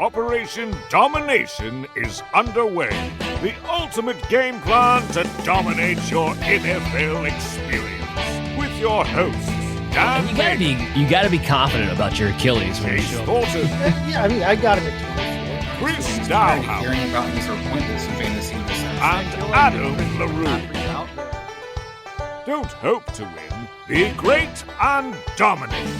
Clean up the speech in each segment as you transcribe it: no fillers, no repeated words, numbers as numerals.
Operation Domination is underway. The ultimate game plan to dominate your NFL experience. With your hosts, Dan you gotta be confident about your Achilles when you show Thornton. Yeah, I mean, I got him at Chris Dowhower. Hearing about these are pointless in fantasy in this sense. And Adam LaRue. Don't hope to win. Be great and dominate.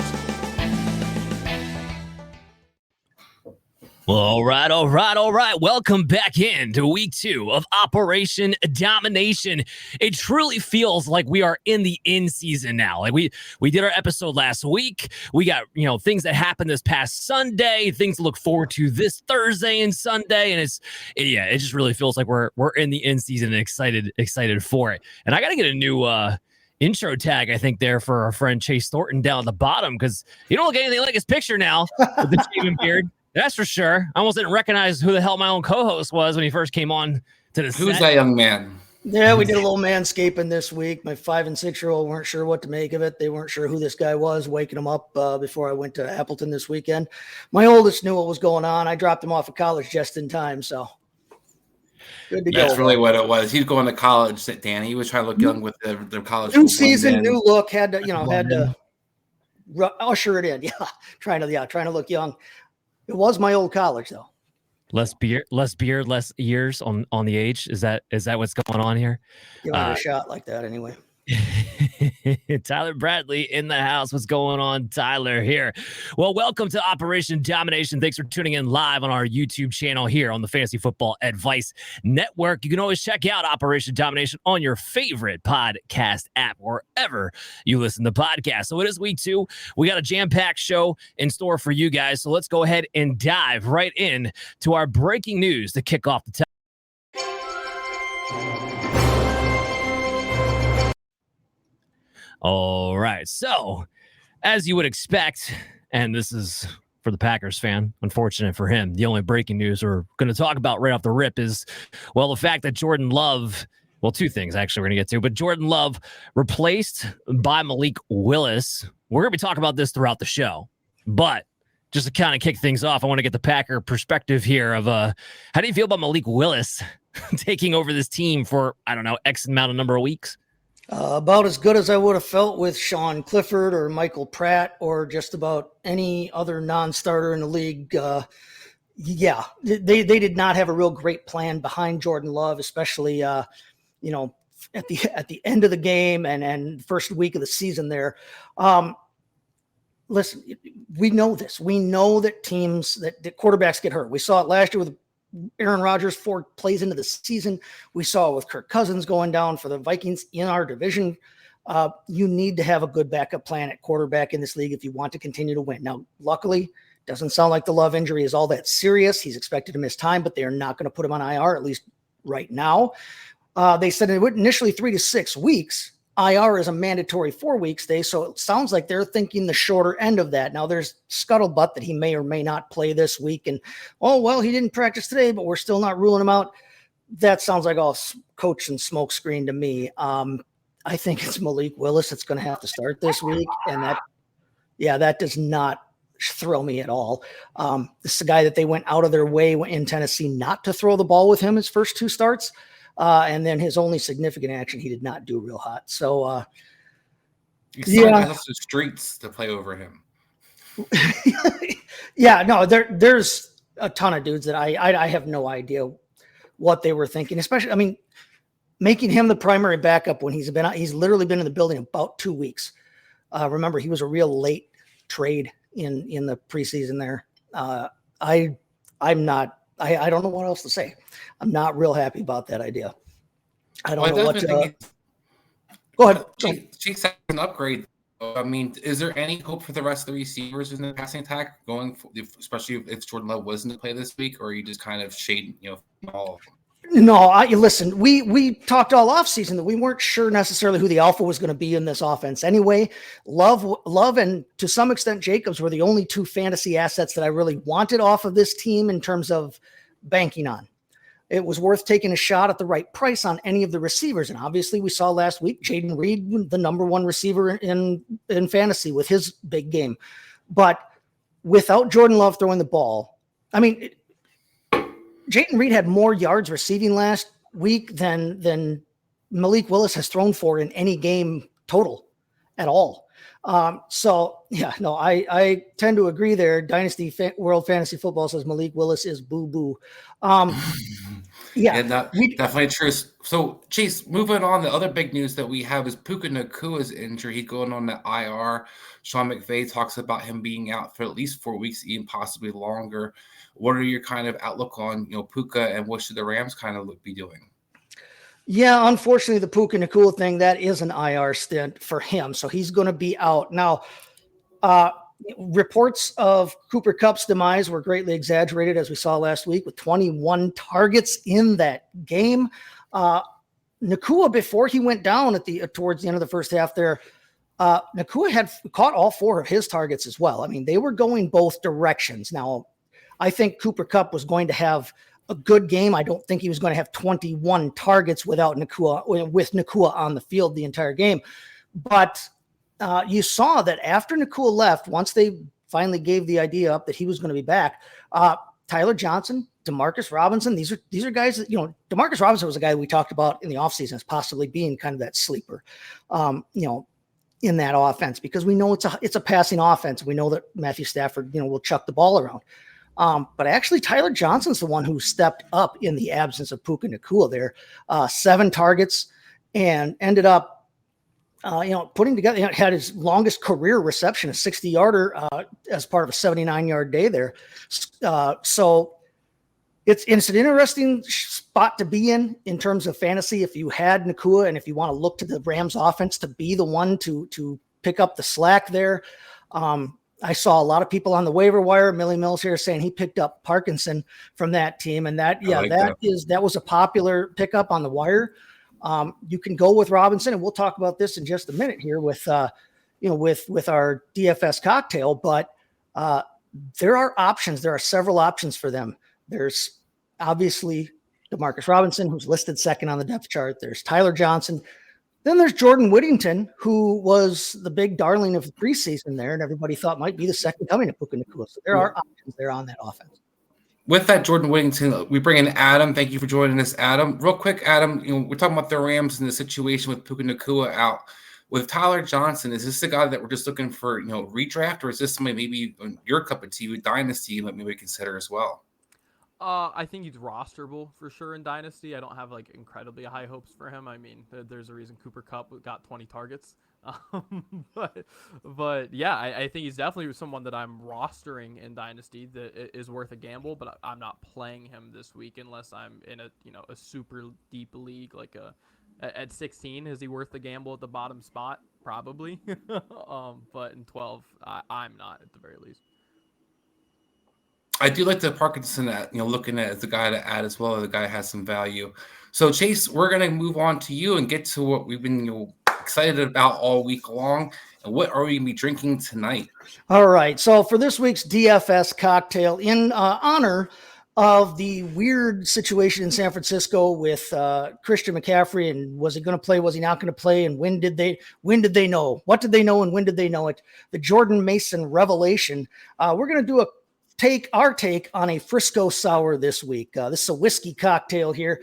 All right. Welcome back into week 2 of Operation Domination. It truly feels like we are in the in-season now. Like we did our episode last week. We got, things that happened this past Sunday, things to look forward to this Thursday and Sunday. And it just really feels like we're in the in-season and excited for it. And I got to get a new, intro tag, I think, there for our friend Chase Thornton down at the bottom, because you don't look anything like his picture now with the shaven beard. That's for sure. I almost didn't recognize who the hell my own co-host was when he first came on to the set. Who's that young man? Yeah, we did a little manscaping this week. My 5- and 6-year-old weren't sure what to make of it. They weren't sure who this guy was, waking them up before I went to Appleton this weekend. My oldest knew what was going on. I dropped him off at college just in time, so good to go. That's really what it was. He's going to college, Danny. He was trying to look young with the college. New season, new look. Had to usher it in. Yeah, trying to look young. It was my old college, though. Less beard, less years on the age. Is that what's going on here? Give it a shot like that, anyway. Tyler Bradley in the house. What's going on, Tyler? Here. Well, welcome to Operation Domination. Thanks for tuning in live on our YouTube channel here on the Fantasy Football Advice Network. You can always check out Operation Domination on your favorite podcast app, wherever you listen to podcasts. So it is week 2. We got a jam-packed show in store for you guys. So let's go ahead and dive right in to our breaking news to kick off the time. All right. So, as you would expect, and this is for the Packers fan, unfortunate for him, the only breaking news we're going to talk about right off the rip is, the fact that Jordan Love, two things actually we're going to get to, but Jordan Love replaced by Malik Willis. We're going to be talking about this throughout the show, but just to kind of kick things off, I want to get the Packer perspective here of how do you feel about Malik Willis taking over this team for, X amount of number of weeks? About as good as I would have felt with Sean Clifford or Michael Pratt or just about any other non-starter in the league. They did not have a real great plan behind Jordan Love, especially at the end of the game and first week of the season there. Listen, we know this. We know that teams that quarterbacks get hurt. We saw it last year with Aaron Rodgers 4 plays into the season. We saw it with Kirk Cousins going down for the Vikings in our division. You need to have a good backup plan at quarterback in this league if you want to continue to win. Now, luckily, doesn't sound like the Love injury is all that serious. He's expected to miss time, but they are not going to put him on IR, at least right now. They said it would initially 3 to 6 weeks. IR is a mandatory 4 weeks day, so it sounds like they're thinking the shorter end of that. Now, there's scuttlebutt that he may or may not play this week, and, he didn't practice today, but we're still not ruling him out. That sounds like all coach and smoke screen to me. I think it's Malik Willis that's going to have to start this week, and that does not thrill me at all. This is a guy that they went out of their way in Tennessee not to throw the ball with him his first 2 starts. And then his only significant action, he did not do real hot. So, the streets to play over him. There's a ton of dudes that I have no idea what they were thinking, especially, making him the primary backup when he's literally been in the building about 2 weeks. Remember, he was a real late trade in the preseason there. I don't know what else to say. I'm not real happy about that idea. I don't know what to... Go ahead. Cheeks has an upgrade. Is there any hope for the rest of the receivers in the passing attack especially if Jordan Love wasn't to play this week, or are you just kind of shading, all of them? No, listen, we talked all offseason that we weren't sure necessarily who the alpha was going to be in this offense. Anyway, Love and to some extent Jacobs were the only 2 fantasy assets that I really wanted off of this team in terms of banking on. It was worth taking a shot at the right price on any of the receivers. And obviously we saw last week, Jaden Reed, the number 1 receiver in fantasy with his big game. But without Jordan Love throwing the ball, I mean, Jayden Reed had more yards receiving last week than Malik Willis has thrown for in any game total at all. I tend to agree there. Dynasty World Fantasy Football says Malik Willis is boo-boo. Definitely true. So, Chase, moving on, the other big news that we have is Puka Nacua's injury. He's going on the IR. Sean McVay talks about him being out for at least 4 weeks, even possibly longer. What are your kind of outlook on, Puka, and what should the Rams kind of be doing? Yeah, unfortunately, the Puka Nacua thing, that is an IR stint for him. So he's going to be out. Now, reports of Cooper Kupp's demise were greatly exaggerated, as we saw last week, with 21 targets in that game. Nacua, before he went down towards the end of the first half there, Nacua had caught all 4 of his targets as well. I mean, they were going both directions. Now, I think Cooper Kupp was going to have a good game. I don't think he was going to have 21 targets with Nacua on the field the entire game. But you saw that after Nacua left, once they finally gave the idea up that he was going to be back, Tyler Johnson, Demarcus Robinson, these are guys that, Demarcus Robinson was a guy that we talked about in the offseason as possibly being kind of that sleeper, in that offense, because we know it's a passing offense. We know that Matthew Stafford, will chuck the ball around. But actually, Tyler Johnson's the one who stepped up in the absence of Puka Nacua there. 7 targets and ended up, putting together, had his longest career reception, a 60-yarder as part of a 79-yard day there. So it's an interesting spot to be in terms of fantasy. If you had Nacua and if you want to look to the Rams offense to be the one to pick up the slack there, I saw a lot of people on the waiver wire, Millie Mills here, saying he picked up Parkinson from that team. And that was a popular pickup on the wire. You can go with Robinson, and we'll talk about this in just a minute here with our DFS cocktail, but there are options. There are several options for them. There's obviously Demarcus Robinson, who's listed second on the depth chart. There's Tyler Johnson. Then there's Jordan Whittington, who was the big darling of the preseason there, and everybody thought might be the second coming of Puka Nacua. So there are options there on that offense. With that, Jordan Whittington, we bring in Adam. Thank you for joining us, Adam. Real quick, Adam, we're talking about the Rams and the situation with Puka Nacua out. With Tyler Johnson, is this the guy that we're just looking for, redraft, or is this somebody maybe your cup of tea with Dynasty that maybe consider as well? I think he's rosterable for sure in Dynasty. I don't have incredibly high hopes for him. I mean, there's a reason Cooper Kupp got 20 targets. But yeah, I think he's definitely someone that I'm rostering in Dynasty that is worth a gamble, but I'm not playing him this week unless I'm in a super deep league, at 16. Is he worth the gamble at the bottom spot? Probably. But in 12, I'm not at the very least. I do like the Parkinson, looking at as the guy to add as well. The guy has some value. So, Chase, we're going to move on to you and get to what we've been excited about all week long. And what are we going to be drinking tonight? All right. So, for this week's DFS cocktail, in honor of the weird situation in San Francisco with Christian McCaffrey, and was he going to play? Was he not going to play? And when did they know? What did they know? And when did they know it? The Jordan Mason revelation. We're going to do our take on a Frisco sour this week. This is a whiskey cocktail here,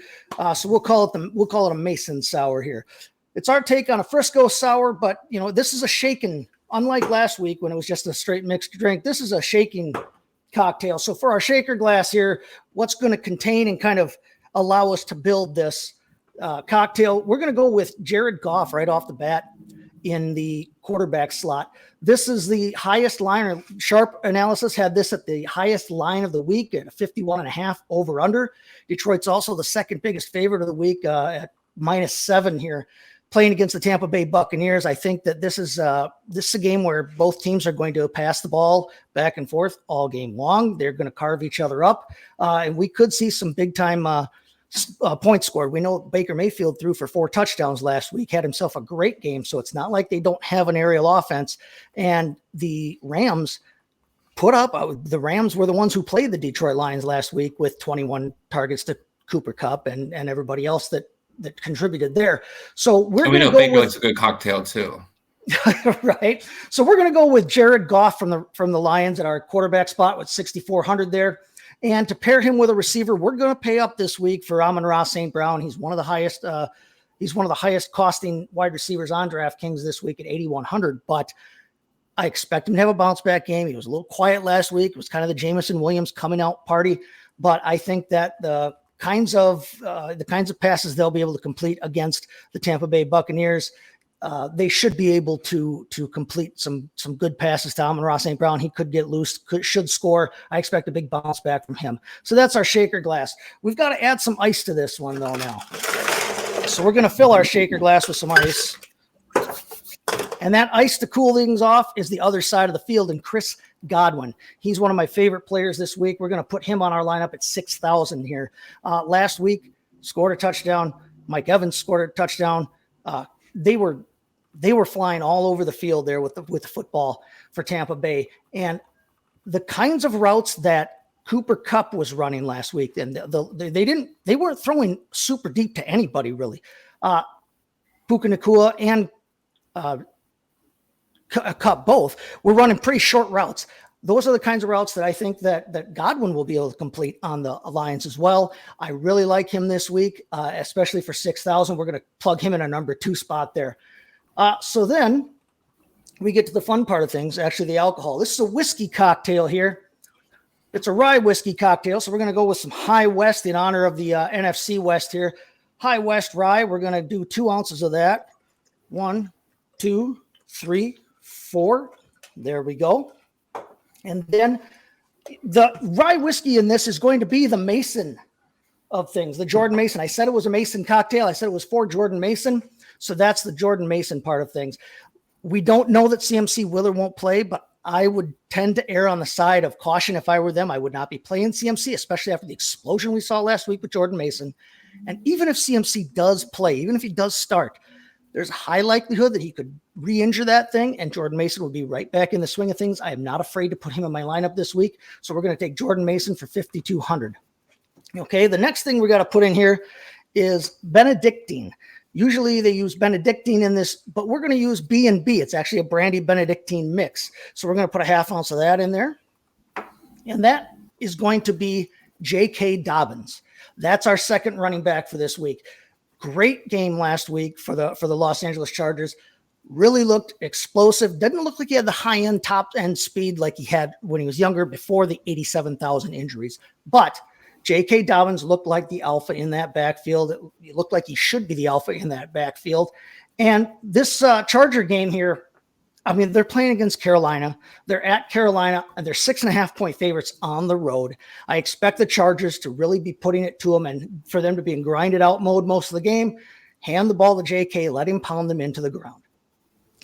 so we'll call it a Mason sour here. It's our take on a Frisco sour, but this is a shaken. Unlike last week when it was just a straight mixed drink, this is a shaking cocktail. So for our shaker glass here, what's going to contain and kind of allow us to build this cocktail? We're going to go with Jared Goff right off the bat in the quarterback slot. This is the highest line, or Sharp Analysis had this at the highest line of the week at a 51.5 over under. Detroit's also the second biggest favorite of the week at -7 here, playing against the Tampa Bay Buccaneers. I think that this is a game where both teams are going to pass the ball back and forth all game long. They're going to carve each other up, and we could see some big time points scored. We know Baker Mayfield threw for 4 touchdowns last week, had himself a great game. So it's not like they don't have an aerial offense. And the Rams the Rams were the ones who played the Detroit Lions last week with 21 targets to Cooper Kupp and everybody else that contributed there. So we know Baker likes a good cocktail too. Right. So we're going to go with Jared Goff from the Lions at our quarterback spot with 6,400 there. And to pair him with a receiver, we're going to pay up this week for Amon-Ra St. Brown. He's one of the highest. He's one of the highest costing wide receivers on DraftKings this week at 8,100. But I expect him to have a bounce back game. He was a little quiet last week. It was kind of the Jameson Williams coming out party. But I think that the kinds of passes they'll be able to complete against the Tampa Bay Buccaneers, they should be able to complete some good passes to Amon-Ra St. Brown. He could get loose, should score. I expect a big bounce back from him. So that's our shaker glass. We've got to add some ice to this one though now. So we're going to fill our shaker glass with some ice. And that ice to cool things off is the other side of the field, and Chris Godwin. He's one of my favorite players this week. We're going to put him on our lineup at 6,000 here. Last week, scored a touchdown. Mike Evans scored a touchdown. They were flying all over the field there with the football for Tampa Bay. And the kinds of routes that Cooper Kupp was running last week, and they weren't throwing super deep to anybody really. Puka Nacua and Kupp both were running pretty short routes. Those are the kinds of routes that I think that Godwin will be able to complete on the Lions as well. I really like him this week, especially for 6,000. We're going to plug him in a number 2 spot there. So then we get to the fun part of things, actually the alcohol. This is a whiskey cocktail here. It's a rye whiskey cocktail. So we're going to go with some High West in honor of the NFC West here. High West rye. We're going to do 2 ounces of that. 1, 2, 3, 4. There we go. And then the rye whiskey in this is going to be the Mason of things, the Jordan Mason. I said it was a Mason cocktail. I said it was for Jordan Mason. So that's the Jordan Mason part of things. We don't know that CMC will or won't play, but I would tend to err on the side of caution. If I were them, I would not be playing CMC, especially after the explosion we saw last week with Jordan Mason. And even if CMC does play, even if he does start, there's a high likelihood that he could re-injure that thing, and Jordan Mason will be right back in the swing of things. I am not afraid to put him in my lineup this week. So we're going to take Jordan Mason for 5,200. Okay, the next thing we got to put in here is Benedictine. Usually they use Benedictine in this, but we're going to use B&B. It's actually a brandy Benedictine mix. So we're going to put a half ounce of that in there. And that is going to be J.K. Dobbins. That's our second running back for this week. Great game last week for the Los Angeles Chargers. Really looked explosive. Doesn't look like he had the high-end, top-end speed like he had when he was younger before the 87,000 injuries. But J.K. Dobbins looked like the alpha in that backfield. It looked like he should be the alpha in that backfield. And this Charger game here, I mean, they're playing against Carolina. They're at Carolina, and they're 6.5-point favorites on the road. I expect the Chargers to really be putting it to them and for them to be in grinded out mode most of the game. Hand the ball to JK, let him pound them into the ground.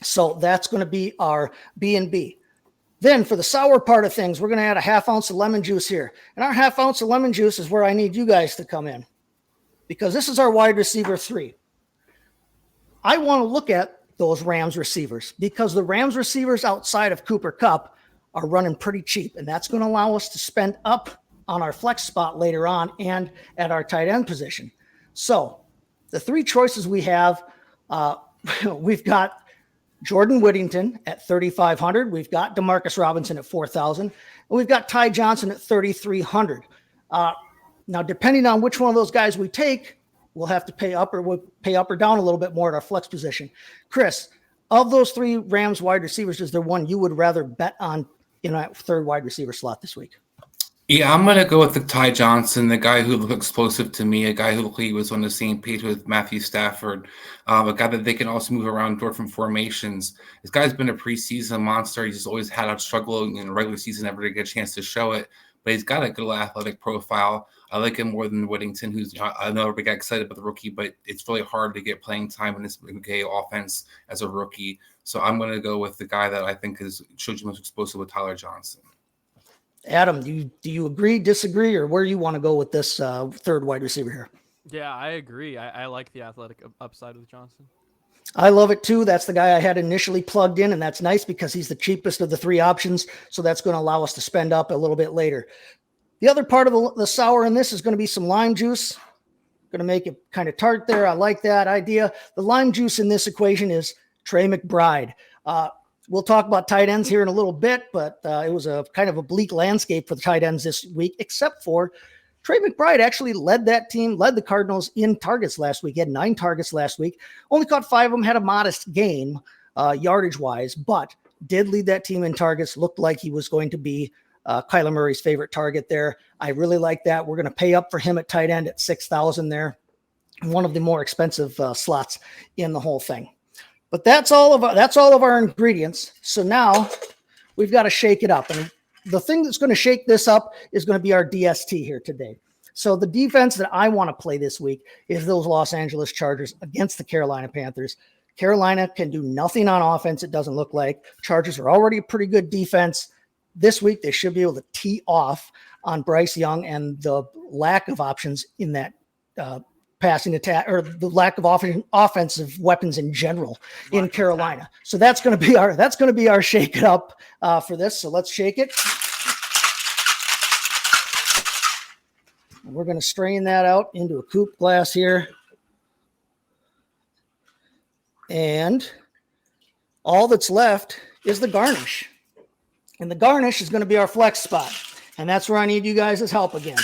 So that's going to be our B&B. Then for the sour part of things, we're going to add a half ounce of lemon juice here. And our half ounce of lemon juice is where I need you guys to come in, because this is our wide receiver 3. I want to look at those Rams receivers, because the Rams receivers outside of Cooper Kupp are running pretty cheap, and that's going to allow us to spend up on our flex spot later on and at our tight end position. So the 3 choices we have, we've got Jordan Whittington at 3,500. We've got Demarcus Robinson at 4,000. And we've got Ty Johnson at 3,300. Now, depending on which one of those guys we take, we'll have to pay up or down a little bit more at our flex position. Chris, of those 3 Rams wide receivers, is there one you would rather bet on in that third wide receiver slot this week? Yeah, I'm going to go with the Ty Johnson, the guy who looked explosive to me, a guy who looked like he was on the same page with Matthew Stafford, a guy that they can also move around different formations. This guy's been a preseason monster. He's just always had a struggle in the regular season ever to get a chance to show it, but he's got a good athletic profile. I like him more than Whittington, who's, I know everybody got excited about the rookie, but it's really hard to get playing time in this UK offense as a rookie. So I'm going to go with the guy that I think shows you most explosive with Tyler Johnson. Adam, do you agree, disagree, or where you want to go with this third wide receiver here? Yeah, I agree. I like the athletic upside with Johnson. I love it too. That's the guy I had initially plugged in, and that's nice because he's the cheapest of the 3 options. So that's going to allow us to spend up a little bit later. The other part of the sour in this is going to be some lime juice. Going to make it kind of tart there. I like that idea. The lime juice in this equation is Trey McBride. We'll talk about tight ends here in a little bit, but it was a kind of a bleak landscape for the tight ends this week, except for Trey McBride actually led the Cardinals in targets last week. He had 9 targets last week, only caught 5 of them, had a modest gain yardage-wise, but did lead that team in targets, looked like he was going to be Kyler Murray's favorite target there. I really like that. We're going to pay up for him at tight end at $6,000 there. One of the more expensive slots in the whole thing. But that's all of our ingredients. So now we've got to shake it up. And the thing that's going to shake this up is going to be our DST here today. So the defense that I want to play this week is those Los Angeles Chargers against the Carolina Panthers. Carolina can do nothing on offense, it doesn't look like. Chargers are already a pretty good defense. This week, they should be able to tee off on Bryce Young and the lack of options in that passing attack, or the lack of offensive weapons in general in Carolina. So that's going to be our shake it up for this. So let's shake it. We're going to strain that out into a coupe glass here. And all that's left is the garnish. And the garnish is going to be our flex spot. And that's where I need you guys' help again.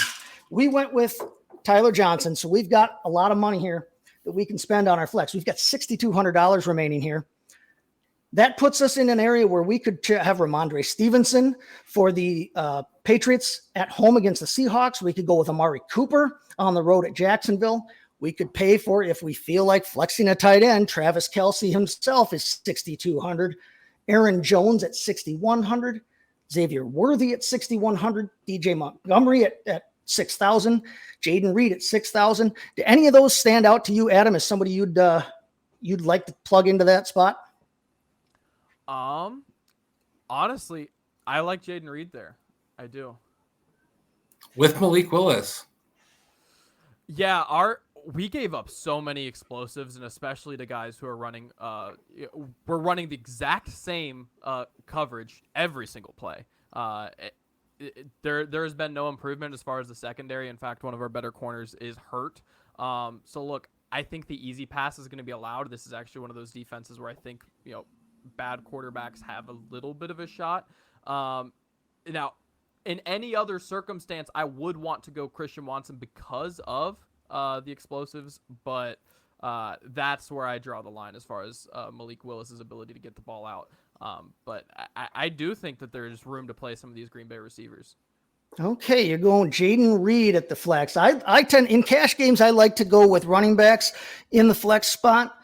We went with Tyler Johnson, so we've got a lot of money here that we can spend on our flex. We've got $6,200 remaining here. That puts us in an area where we could have Ramondre Stevenson for the Patriots at home against the Seahawks. We could go with Amari Cooper on the road at Jacksonville. We could pay for, if we feel like flexing a tight end, Travis Kelce himself is $6,200. Aaron Jones at $6,100. Xavier Worthy at $6,100. DJ Montgomery at $6,000. Jaden Reed at $6,000. Do any of those stand out to you, Adam, as somebody you'd like to plug into that spot? Honestly, I like Jaden Reed there. I do. With Malik Willis. Yeah, we gave up so many explosives, and especially to guys who are running we're running the exact same coverage every single play. There has been no improvement as far as the secondary. In fact, one of our better corners is hurt. So look, I think the easy pass is going to be allowed. This is actually one of those defenses where I think, bad quarterbacks have a little bit of a shot. Now, in any other circumstance, I would want to go Christian Watson because of the explosives, but that's where I draw the line as far as Malik Willis's ability to get the ball out. But I do think that there's room to play some of these Green Bay receivers. Okay, you're going Jaden Reed at the flex. I tend, in cash games, I like to go with running backs in the flex spot.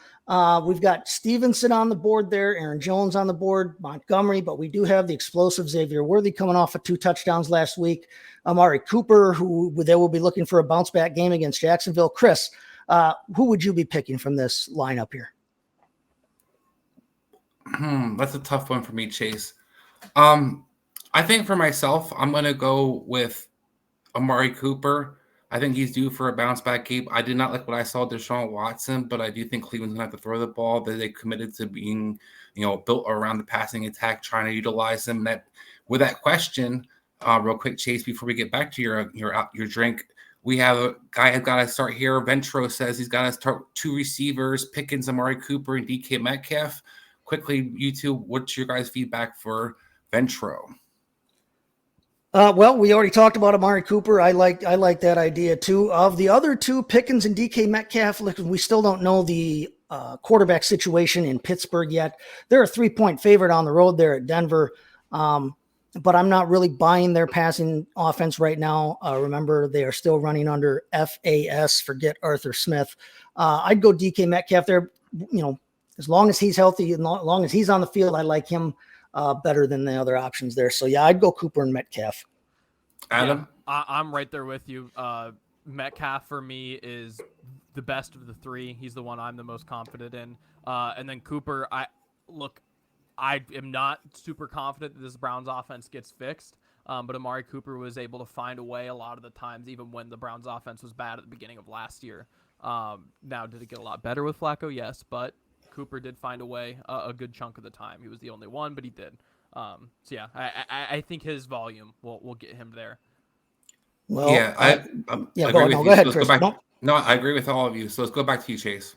We've got Stevenson on the board there, Aaron Jones on the board, Montgomery, but we do have the explosive Xavier Worthy coming off of 2 touchdowns last week. Amari Cooper, who they will be looking for a bounce back game against Jacksonville. Chris, who would you be picking from this lineup here? That's a tough one for me, Chase. I think for myself, I'm going to go with Amari Cooper. I think he's due for a bounce back game. I did not like what I saw Deshaun Watson, but I do think Cleveland's going to have to throw the ball. That they committed to being, built around the passing attack, trying to utilize him. With that question, real quick, Chase, before we get back to your drink, we have a guy who's got to start here. Ventro says he's got to start 2 receivers, Pickens, Amari Cooper, and DK Metcalf. Quickly, you two, what's your guys' feedback for Ventro? Well, we already talked about Amari Cooper. I like that idea too. Of the other 2, Pickens and DK Metcalf, we still don't know the quarterback situation in Pittsburgh yet. They're a 3-point favorite on the road there at Denver, but I'm not really buying their passing offense right now. Remember, they are still running under FAS. Forget Arthur Smith. I'd go DK Metcalf there. As long as he's healthy and as long as he's on the field, I like him better than the other options there. So, yeah, I'd go Cooper and Metcalf. Adam? Yeah, I'm right there with you. Metcalf, for me, is the best of the 3. He's the one I'm the most confident in. And then Cooper, I am not super confident that this Browns offense gets fixed. But Amari Cooper was able to find a way a lot of the times, even when the Browns offense was bad at the beginning of last year. Now, did it get a lot better with Flacco? Yes, but Cooper did find a way a good chunk of the time. He was the only one, but he did. So yeah, I think his volume will get him there. Well, yeah, I agree with you. Go ahead, So Chris. No, I agree with all of you. So let's go back to you, Chase.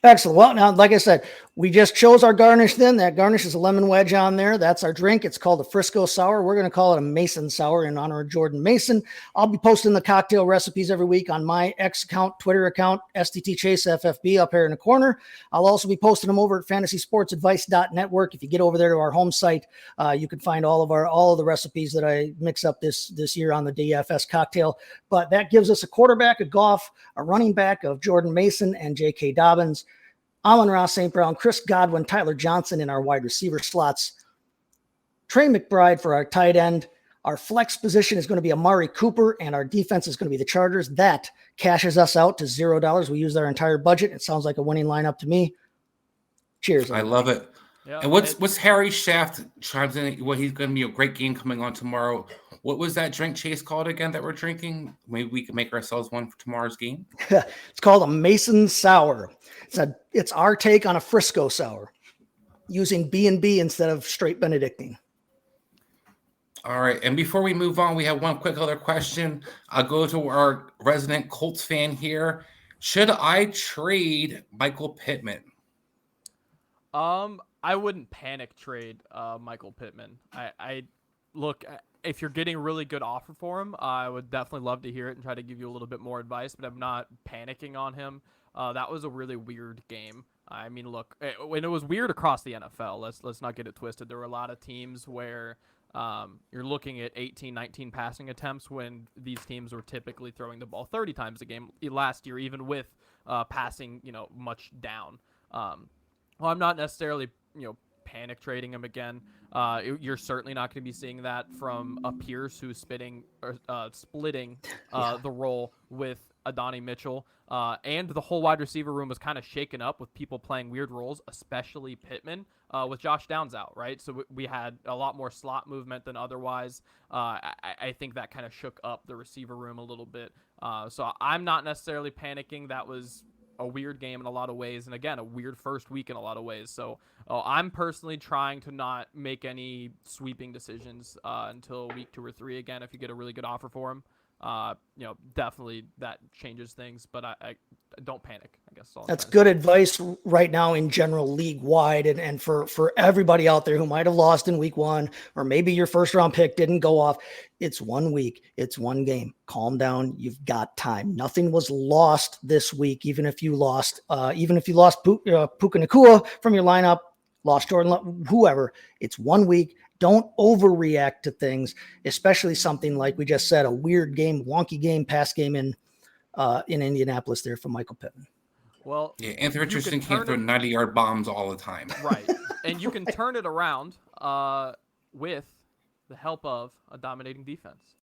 Excellent. Well, now, like I said, we just chose our garnish then. That garnish is a lemon wedge on there. That's our drink. It's called a Frisco Sour. We're going to call it a Mason Sour in honor of Jordan Mason. I'll be posting the cocktail recipes every week on my X account, Twitter account, STT Chase FFB up here in the corner. I'll also be posting them over at fantasysportsadvice.network. If you get over there to our home site, you can find all of the recipes that I mix up this year on the DFS cocktail. But that gives us a quarterback of Goff, a running back of Jordan Mason and J.K. Dobbins, Amon-Ra St. Brown, Chris Godwin, Tyler Johnson in our wide receiver slots, Trey McBride for our tight end. Our flex position is going to be Amari Cooper, and our defense is going to be the Chargers. That cashes us out to $0. We used our entire budget. It sounds like a winning lineup to me. Cheers. I love it. Yeah, and what's Harry Shaft chimes in? Well, he's going to be a great game coming on tomorrow. What was that drink, Chase, called again that we're drinking? Maybe we can make ourselves one for tomorrow's game. It's called a Mason Sour. It's our take on a Frisco Sour, using B&B instead of straight Benedictine. All right, and before we move on, we have one quick other question. I'll go to our resident Colts fan here. Should I trade Michael Pittman? I wouldn't panic trade Michael Pittman. I look, if you're getting a really good offer for him, I would definitely love to hear it and try to give you a little bit more advice, but I'm not panicking on him. That was a really weird game. I mean, look, when it was weird across the NFL, let's not get it twisted. There were a lot of teams where you're looking at 18, 19 passing attempts when these teams were typically throwing the ball 30 times a game last year, even with passing, much down. Well, I'm not necessarily, panic trading him again. You're certainly not going to be seeing that from a Pierce who's splitting the role with Adonai Mitchell. And the whole wide receiver room was kind of shaken up with people playing weird roles, especially Pittman, with Josh Downs out, right? So we had a lot more slot movement than otherwise. I think that kind of shook up the receiver room a little bit. So I'm not necessarily panicking. That was a weird game in a lot of ways, and again, a weird first week in a lot of ways. So I'm personally trying to not make any sweeping decisions until week 2 or 3. Again, if you get a really good offer for him, definitely that changes things, but I don't panic, I guess. That's good advice right now in general, league wide. And for everybody out there who might've lost in week 1, or maybe your first round pick didn't go off. It's 1 week. It's 1 game. Calm down. You've got time. Nothing was lost this week. Even if you lost Puka Nacua from your lineup, lost Jordan, whoever, it's 1 week. Don't overreact to things, especially something like we just said, a weird game, wonky game, pass game in Indianapolis there for Michael Pittman. Well, yeah, Anthony Richardson can't throw 90-yard bombs all the time. Right. And you can turn it around with the help of a dominating defense.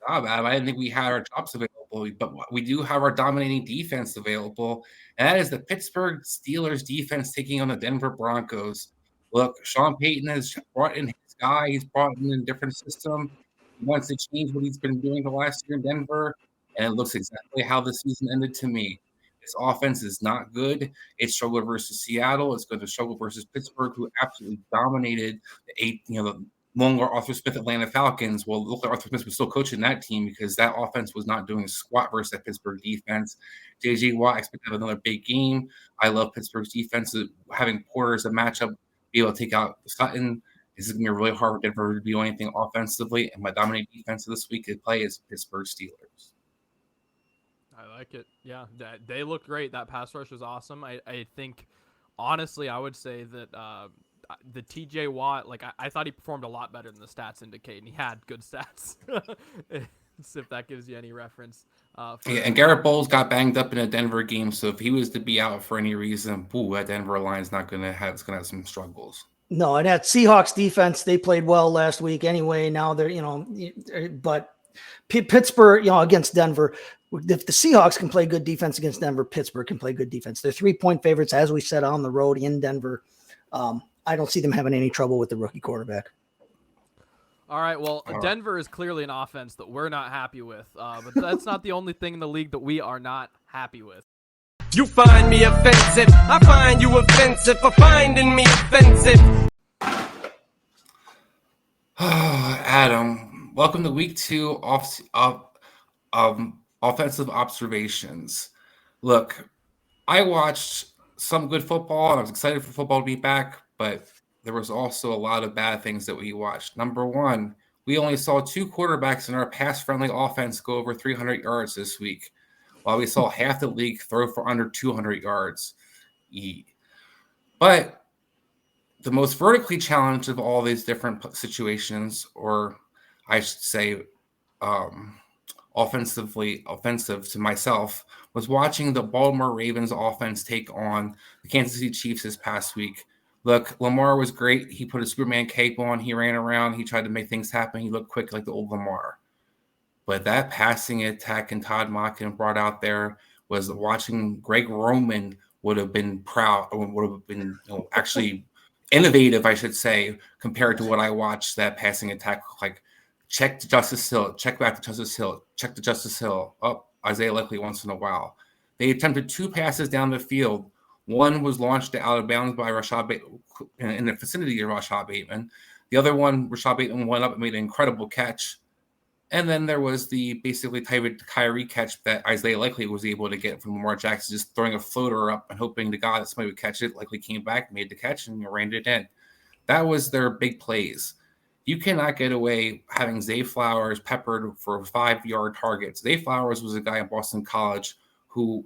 I didn't think we had our drops available, but we do have our dominating defense available, and that is the Pittsburgh Steelers defense taking on the Denver Broncos. Look, Sean Payton has brought in his guy. He's brought in a different system. He wants to change what he's been doing the last year in Denver, and it looks exactly how the season ended to me. This offense is not good. It struggled versus Seattle. It's going to struggle versus Pittsburgh, who absolutely dominated the longer Arthur Smith Atlanta Falcons. Well, look, Arthur Smith was still coaching that team because that offense was not doing a squat versus that Pittsburgh defense. J.J. Watt, I expect to have another big game. I love Pittsburgh's defense. Having Porter as a matchup, be able to take out Sutton. This is going to be really hard for Denver to do anything offensively. And my dominating defense this week to play is Pittsburgh Steelers. I like it. Yeah, they looked great. That pass rush was awesome. I think, honestly, I would say that the TJ Watt, I thought he performed a lot better than the stats indicate, and he had good stats. If that gives you any reference. And Garrett Bowles got banged up in a Denver game, so if he was to be out for any reason, that Denver line's not going to have some struggles. No, and that Seahawks defense, they played well last week anyway. Now they're, but Pittsburgh, against Denver, if the Seahawks can play good defense against Denver, Pittsburgh can play good defense. They're 3-point favorites, as we said, on the road in Denver. I don't see them having any trouble with the rookie quarterback. All right, well, Denver is clearly an offense that we're not happy with, but that's not the only thing in the league that we are not happy with. You find me offensive, I find you offensive for finding me offensive. Adam, welcome to week 2 offensive observations. Look, I watched some good football and I was excited for football to be back, but there was also a lot of bad things that we watched. Number one, we only saw 2 quarterbacks in our pass-friendly offense go over 300 yards this week, while we saw half the league throw for under 200 yards. But the most vertically challenged of all these different situations, or I should say offensive to myself, was watching the Baltimore Ravens offense take on the Kansas City Chiefs this past week. Look, Lamar was great. He put a Superman cape on. He ran around. He tried to make things happen. He looked quick like the old Lamar. But that passing attack and Todd Monken brought out there was watching Greg Roman would have been proud, or would have been actually innovative, I should say, compared to what I watched that passing attack like. Check to Justice Hill, check back to Justice Hill, check to Justice Hill, Isaiah Likely once in a while. They attempted 2 passes down the field. One was launched out of bounds by Rashad Bateman in the vicinity of Rashad Bateman. The other one, Rashad Bateman went up and made an incredible catch. And then there was the basically Kyrie catch that Isaiah Likely was able to get from Lamar Jackson, just throwing a floater up and hoping to God that somebody would catch it. Likely came back, made the catch, and ran it in. That was their big plays. You cannot get away having Zay Flowers peppered for 5-yard targets. Zay Flowers was a guy in Boston College who,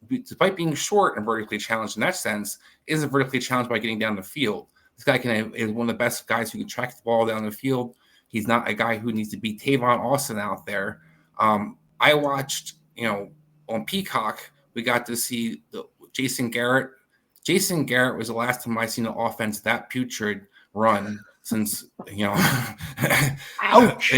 despite being short and vertically challenged in that sense, isn't vertically challenged by getting down the field. This guy is one of the best guys who can track the ball down the field. He's not a guy who needs to beat Tavon Austin out there. I watched, on Peacock, we got to see Jason Garrett. Jason Garrett was the last time I seen an offense that putrid run. Since Ouch.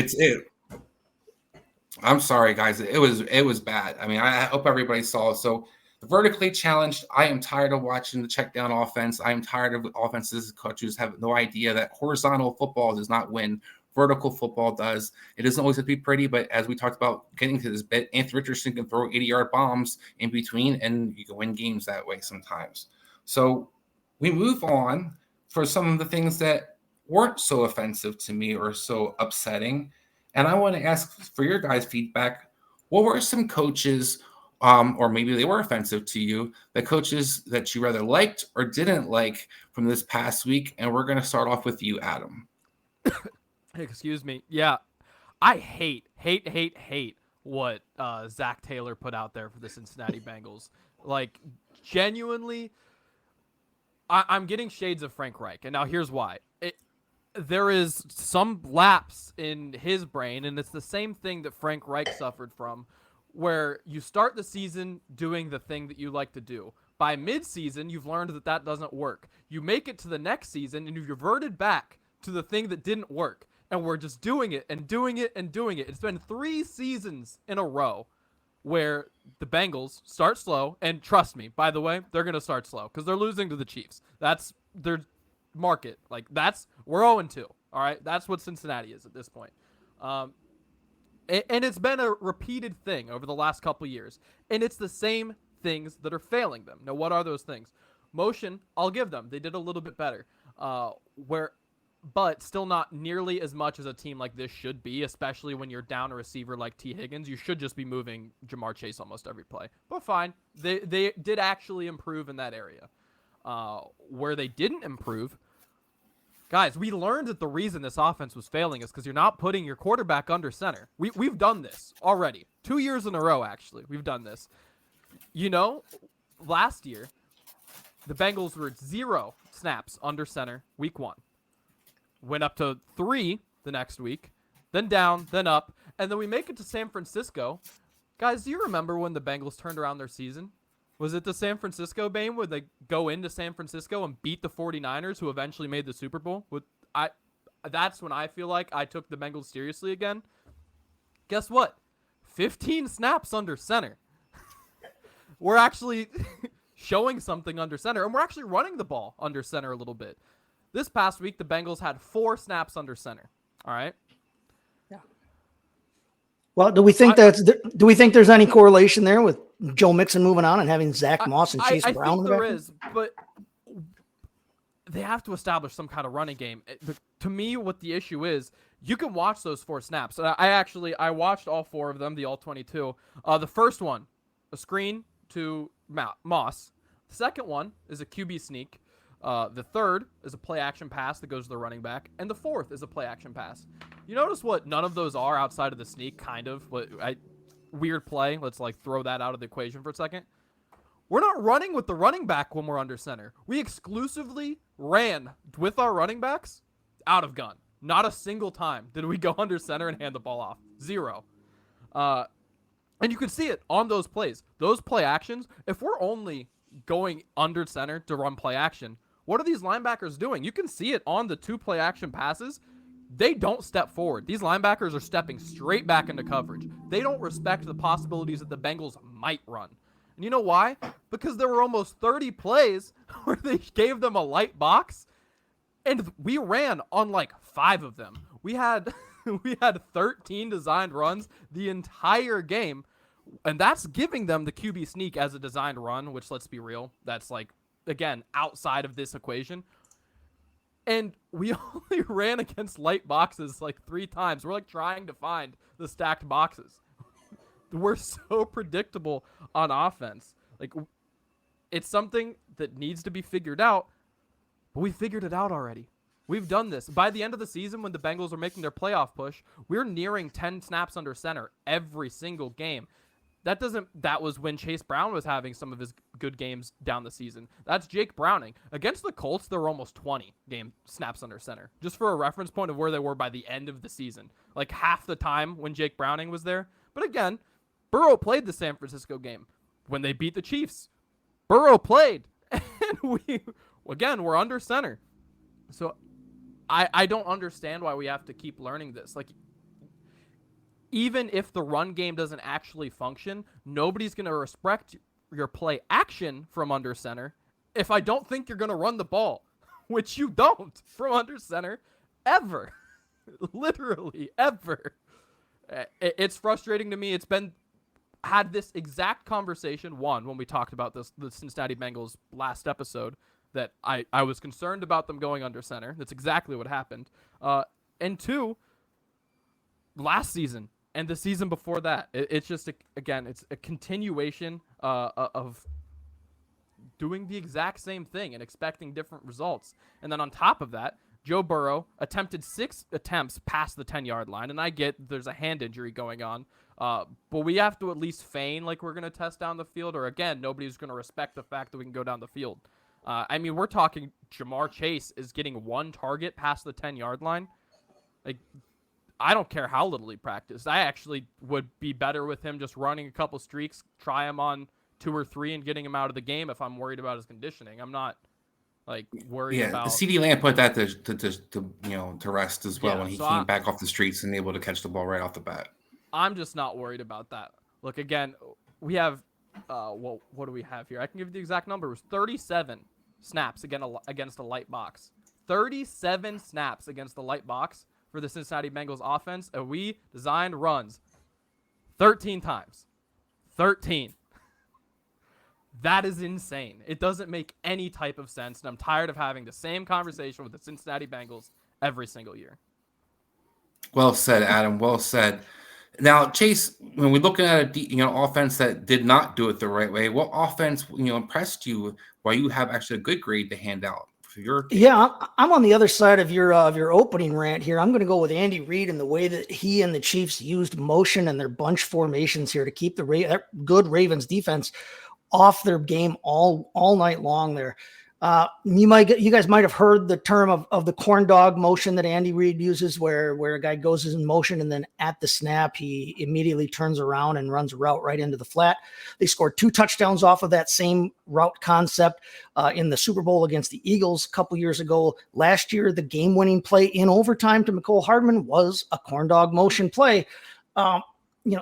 I'm sorry, guys. It was bad. I mean, I hope everybody saw it. So the vertically challenged, I am tired of watching the check down offense. I am tired of offenses coaches have no idea that horizontal football does not win. Vertical football does. It doesn't always have to be pretty, but as we talked about getting to this bit, Anthony Richardson can throw 80-yard bombs in between, and you can win games that way sometimes. So we move on for some of the things that weren't so offensive to me or so upsetting. And I want to ask for your guys' feedback. What were some coaches, or maybe they were offensive to you, the coaches that you rather liked or didn't like from this past week? And we're going to start off with you, Adam. Excuse me. Yeah. I hate what Zach Taylor put out there for the Cincinnati Bengals. Like, genuinely, I'm getting shades of Frank Reich. And now here's why. There is some lapse in his brain, and it's the same thing that Frank Reich suffered from, where you start the season doing the thing that you like to do. By mid-season, you've learned that that doesn't work. You make it to the next season, and you've reverted back to the thing that didn't work, and we're just doing it and doing it and doing it. It's been 3 seasons in a row where the Bengals start slow, and trust me, by the way, they're going to start slow because they're losing to the Chiefs. That's their market. Like, we're 0-2. All right, that's what Cincinnati is at this point. And it's been a repeated thing over the last couple years, and it's the same things that are failing them. Now, what are those things? Motion, I'll give them. They did a little bit better, but still not nearly as much as a team like this should be, especially when you're down a receiver like T. Higgins. You should just be moving Jamar Chase almost every play. But fine, they did actually improve in that area. Where they didn't improve, guys, we learned that the reason this offense was failing is because you're not putting your quarterback under center. We've done this already. 2 years in a row, actually. We've done this. Last year, the Bengals were 0 snaps under center week 1. Went up to 3 the next week, then down, then up, and then we make it to San Francisco. Guys, do you remember when the Bengals turned around their season? Was it the San Francisco game where they go into San Francisco and beat the 49ers, who eventually made the Super Bowl? That's when I feel like I took the Bengals seriously again. Guess what? 15 snaps under center. We're actually showing something under center, and we're actually running the ball under center a little bit. This past week, the Bengals had 4 snaps under center. All right. Yeah. Well, do we think there's any correlation there with Joe Mixon moving on and having Zach Moss and Chase Brown? I think there is, but they have to establish some kind of running game. To me, what the issue is, you can watch those 4 snaps. I watched all 4 of them, the all 22. The first one, a screen to Moss. The second one is a QB sneak. The third is a play action pass that goes to the running back. And the fourth is a play action pass. You notice what none of those are outside of the sneak, kind of. Weird play. Let's throw that out of the equation for a second. We're not running with the running back when we're under center. We exclusively ran with our running backs out of gun. Not a single time did we go under center and hand the ball off. 0. And you can see it on those plays. Those play actions, if we're only going under center to run play action, what are these linebackers doing? You can see it on the 2 play action passes. They don't step forward. These linebackers are stepping straight back into coverage. They don't respect the possibilities that the Bengals might run. And you know why? Because there were almost 30 plays where they gave them a light box, and we ran on 5 of them. We had 13 designed runs the entire game, and that's giving them the QB sneak as a designed run, which, let's be real, that's again, outside of this equation. And we only ran against light boxes 3 times. We're trying to find the stacked boxes. We're so predictable on offense. It's something that needs to be figured out, but we figured it out already. We've done this. By the end of the season, when the Bengals are making their playoff push, we're nearing 10 snaps under center every single game. That was when Chase Brown was having some of his good games down the season. That's Jake Browning. Against the Colts, there were almost 20 game snaps under center. Just for a reference point of where they were by the end of the season. Half the time when Jake Browning was there. But again, Burrow played the San Francisco game. When they beat the Chiefs, Burrow played. And we're under center. So I don't understand why we have to keep learning this. Even if the run game doesn't actually function, nobody's going to respect your play action from under center if I don't think you're going to run the ball, which you don't from under center ever. Literally ever. It's frustrating to me. It's been had this exact conversation, one, when we talked about the Cincinnati Bengals last episode, that I was concerned about them going under center. That's exactly what happened. And 2, last season and the season before that. It's just, it's a continuation of doing the exact same thing and expecting different results. And then on top of that, Joe Burrow attempted 6 attempts past the 10-yard line, and I get there's a hand injury going on, but we have to at least feign like we're going to test down the field, or again, nobody's going to respect the fact that we can go down the field. We're talking Jamar Chase is getting 1 target past the 10-yard line. I don't care how little he practiced. I actually would be better with him just running a couple streaks, try him on 2 or 3 and getting him out of the game if I'm worried about his conditioning. I'm not worried about. The CD Lamb put that to rest as well when he came back off the streets and able to catch the ball right off the bat. I'm just not worried about that. Look, again, we have what do we have here? I can give you the exact number. It was 37 snaps against a light box. 37 snaps against the light box for the Cincinnati Bengals offense, and we designed runs 13 times. 13. That is insane. It doesn't make any type of sense, and I'm tired of having the same conversation with the Cincinnati Bengals every single year. Well said, Adam. Well said. Now, Chase, when we're looking at a offense that did not do it the right way, what offense impressed you why you have actually a good grade to hand out for your team? Yeah, I'm on the other side of your opening rant here. I'm going to go with Andy Reid and the way that he and the Chiefs used motion and their bunch formations here to keep the good Ravens defense off their game all night long there. You guys might have heard the term of the corn dog motion that Andy Reid uses, where a guy goes in motion and then at the snap he immediately turns around and runs a route right into the flat. They scored 2 touchdowns off of that same route concept in the Super Bowl against the Eagles a couple years ago. Last year, the game-winning play in overtime to Mecole Hardman was a corn dog motion play.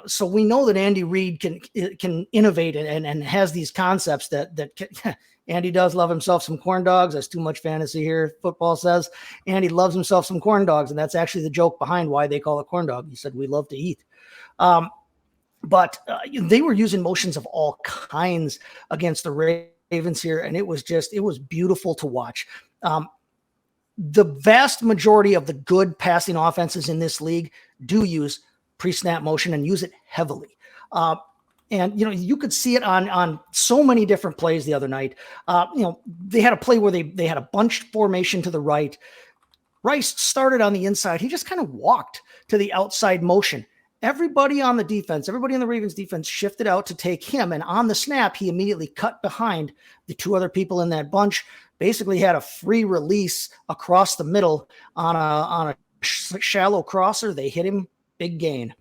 So we know that Andy Reid can innovate and has these concepts that can, Andy does love himself some corn dogs. That's too much fantasy here, football says. Andy loves himself some corn dogs, and that's actually the joke behind why they call it corn dog. He said, we love to eat. But they were using motions of all kinds against the Ravens here, and it was beautiful to watch. the vast majority of the good passing offenses in this league do use pre-snap motion and use it heavily. And, you could see it on so many different plays the other night. They had a play where they had a bunched formation to the right. Rice started on the inside. He just kind of walked to the outside motion. Everybody on the defense, everybody in the Ravens defense shifted out to take him. And on the snap, he immediately cut behind the two other people in that bunch, basically had a free release across the middle on a shallow crosser. They hit him, big gain.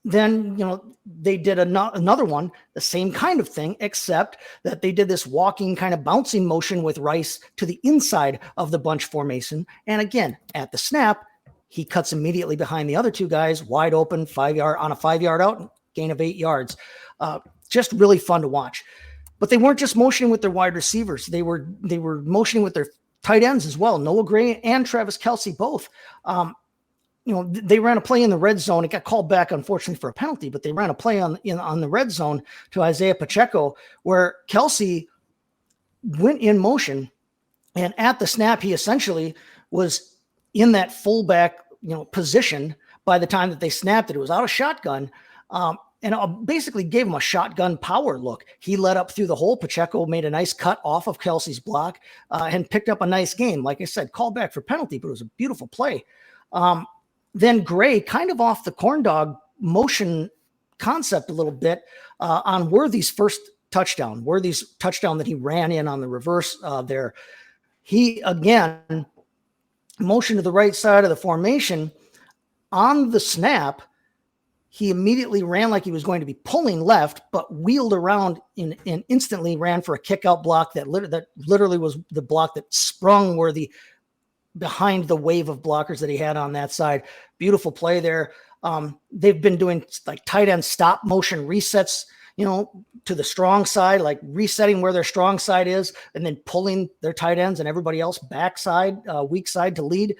Then, they did another one, the same kind of thing, except that they did this walking kind of bouncing motion with Rice to the inside of the bunch formation. And again, at the snap, he cuts immediately behind the other two guys, wide open, 5-yard on a 5-yard out, gain of 8 yards. Just really fun to watch. But they weren't just motioning with their wide receivers. They were motioning with their tight ends as well. Noah Gray and Travis Kelce both. They ran a play in the red zone. It got called back, unfortunately, for a penalty, but they ran a play on the red zone to Isaiah Pacheco where Kelce went in motion, and at the snap, he essentially was in that fullback, position by the time that they snapped it. It was out of shotgun, and basically gave him a shotgun power look. He led up through the hole. Pacheco made a nice cut off of Kelce's block and picked up a nice gain. Like I said, called back for penalty, but it was a beautiful play. Then Gray, kind of off the corn dog motion concept a little bit on Worthy's first touchdown. Worthy's touchdown that he ran in on the reverse there. He, again, motion to the right side of the formation. On the snap, he immediately ran like he was going to be pulling left, but wheeled around and instantly ran for a kick-out block that literally was the block that sprung Worthy behind the wave of blockers that he had on that side. Beautiful play there. They've been doing like tight end stop motion resets, to the strong side, like resetting where their strong side is and then pulling their tight ends and everybody else backside, weak side to lead.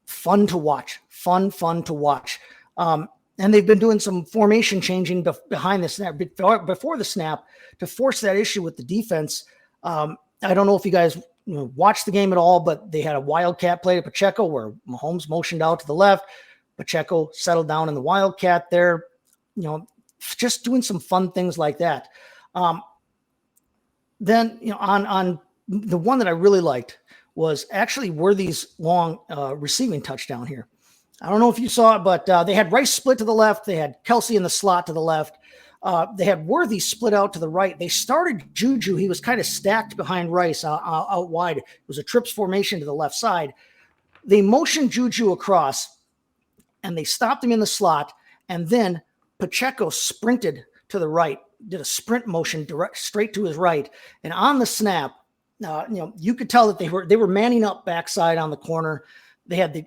Fun to watch. Fun to watch. And they've been doing some formation changing behind the snap, before the snap, to force that issue with the defense. I don't know if you guys watched the game at all, but they had a wildcat play to Pacheco where Mahomes motioned out to the left. Pacheco settled down in the wildcat there. Just doing some fun things like that. Then, on the one that I really liked was actually Worthy's long receiving touchdown here. I don't know if you saw it, but they had Rice split to the left. They had Kelce in the slot to the left. They had Worthy split out to the right. They started Juju. He was kind of stacked behind Rice out wide. It was a trips formation to the left side. They motioned Juju across, and they stopped him in the slot, and then Pacheco sprinted to the right, did a sprint motion straight to his right. And on the snap, you could tell that they were manning up backside on the corner. They had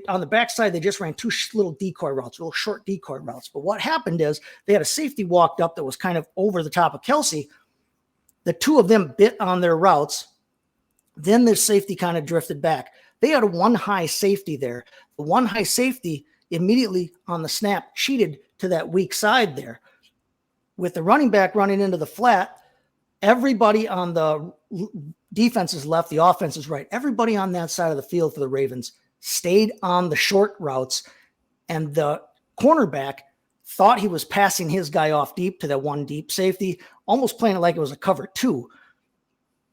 on the backside, they just ran two little decoy routes, little short decoy routes. But what happened is they had a safety walked up that was kind of over the top of Kelce. The two of them bit on their routes. Then the safety kind of drifted back. They had a one high safety there. The one high safety immediately on the snap cheated to that weak side there. With the running back running into the flat, everybody on the defense is left, the offense is right. Everybody on that side of the field for the Ravens stayed on the short routes, and the cornerback thought he was passing his guy off deep to that one deep safety, almost playing it like it was a cover 2.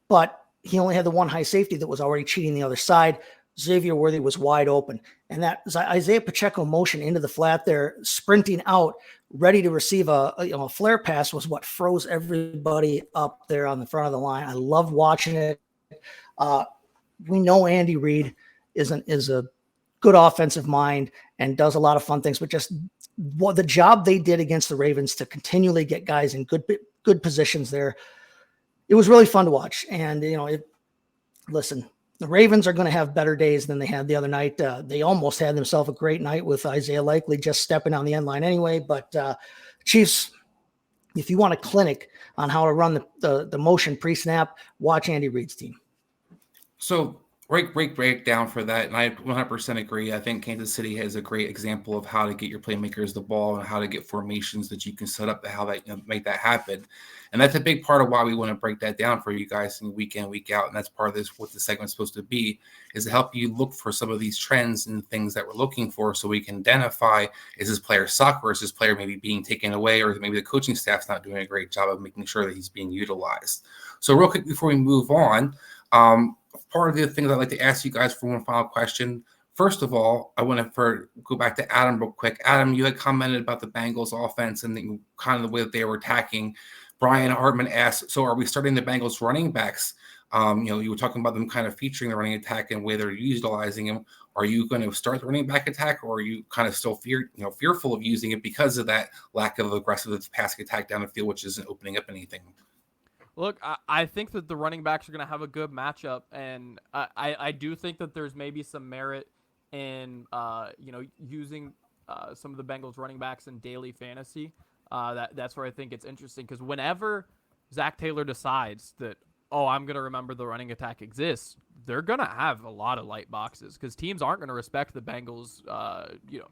But he only had the one high safety that was already cheating the other side. Xavier Worthy was wide open. And that Isaiah Pacheco motion into the flat there, sprinting out, ready to receive a flare pass was what froze everybody up there on the front of the line. I love watching it. We know Andy Reid is a good offensive mind and does a lot of fun things, but just what the job they did against the Ravens to continually get guys in good positions there, it was really fun to watch. And, listen, the Ravens are going to have better days than they had the other night. They almost had themselves a great night with Isaiah Likely just stepping on the end line anyway. But Chiefs, if you want a clinic on how to run the motion pre-snap, watch Andy Reid's team. So Great breakdown for that, and I 100% agree. I think Kansas City has a great example of how to get your playmakers the ball and how to get formations that you can set up to how that make that happen. And that's a big part of why we want to break that down for you guys in week in, week out. And that's part of this, what the segment's supposed to be, is to help you look for some of these trends and things that we're looking for so we can identify, is this player suck, or is this player maybe being taken away, or maybe the coaching staff's not doing a great job of making sure that he's being utilized. So real quick before we move on, part of the things I'd like to ask you guys for one final question. First of all, I want to go back to Adam real quick. Adam, you had commented about the Bengals offense and kind of the way that they were attacking. Brian Hartman asked, so are we starting the Bengals running backs? You were talking about them kind of featuring the running attack and where they're utilizing them. Are you going to start the running back attack, or are you kind of still fearful of using it because of that lack of aggressive passing attack down the field, which isn't opening up anything? Look, I think that the running backs are going to have a good matchup, and I do think that there's maybe some merit in using some of the Bengals running backs in daily fantasy. That's where I think it's interesting, because whenever Zach Taylor decides that, I'm going to remember the running attack exists, they're going to have a lot of light boxes, because teams aren't going to respect the Bengals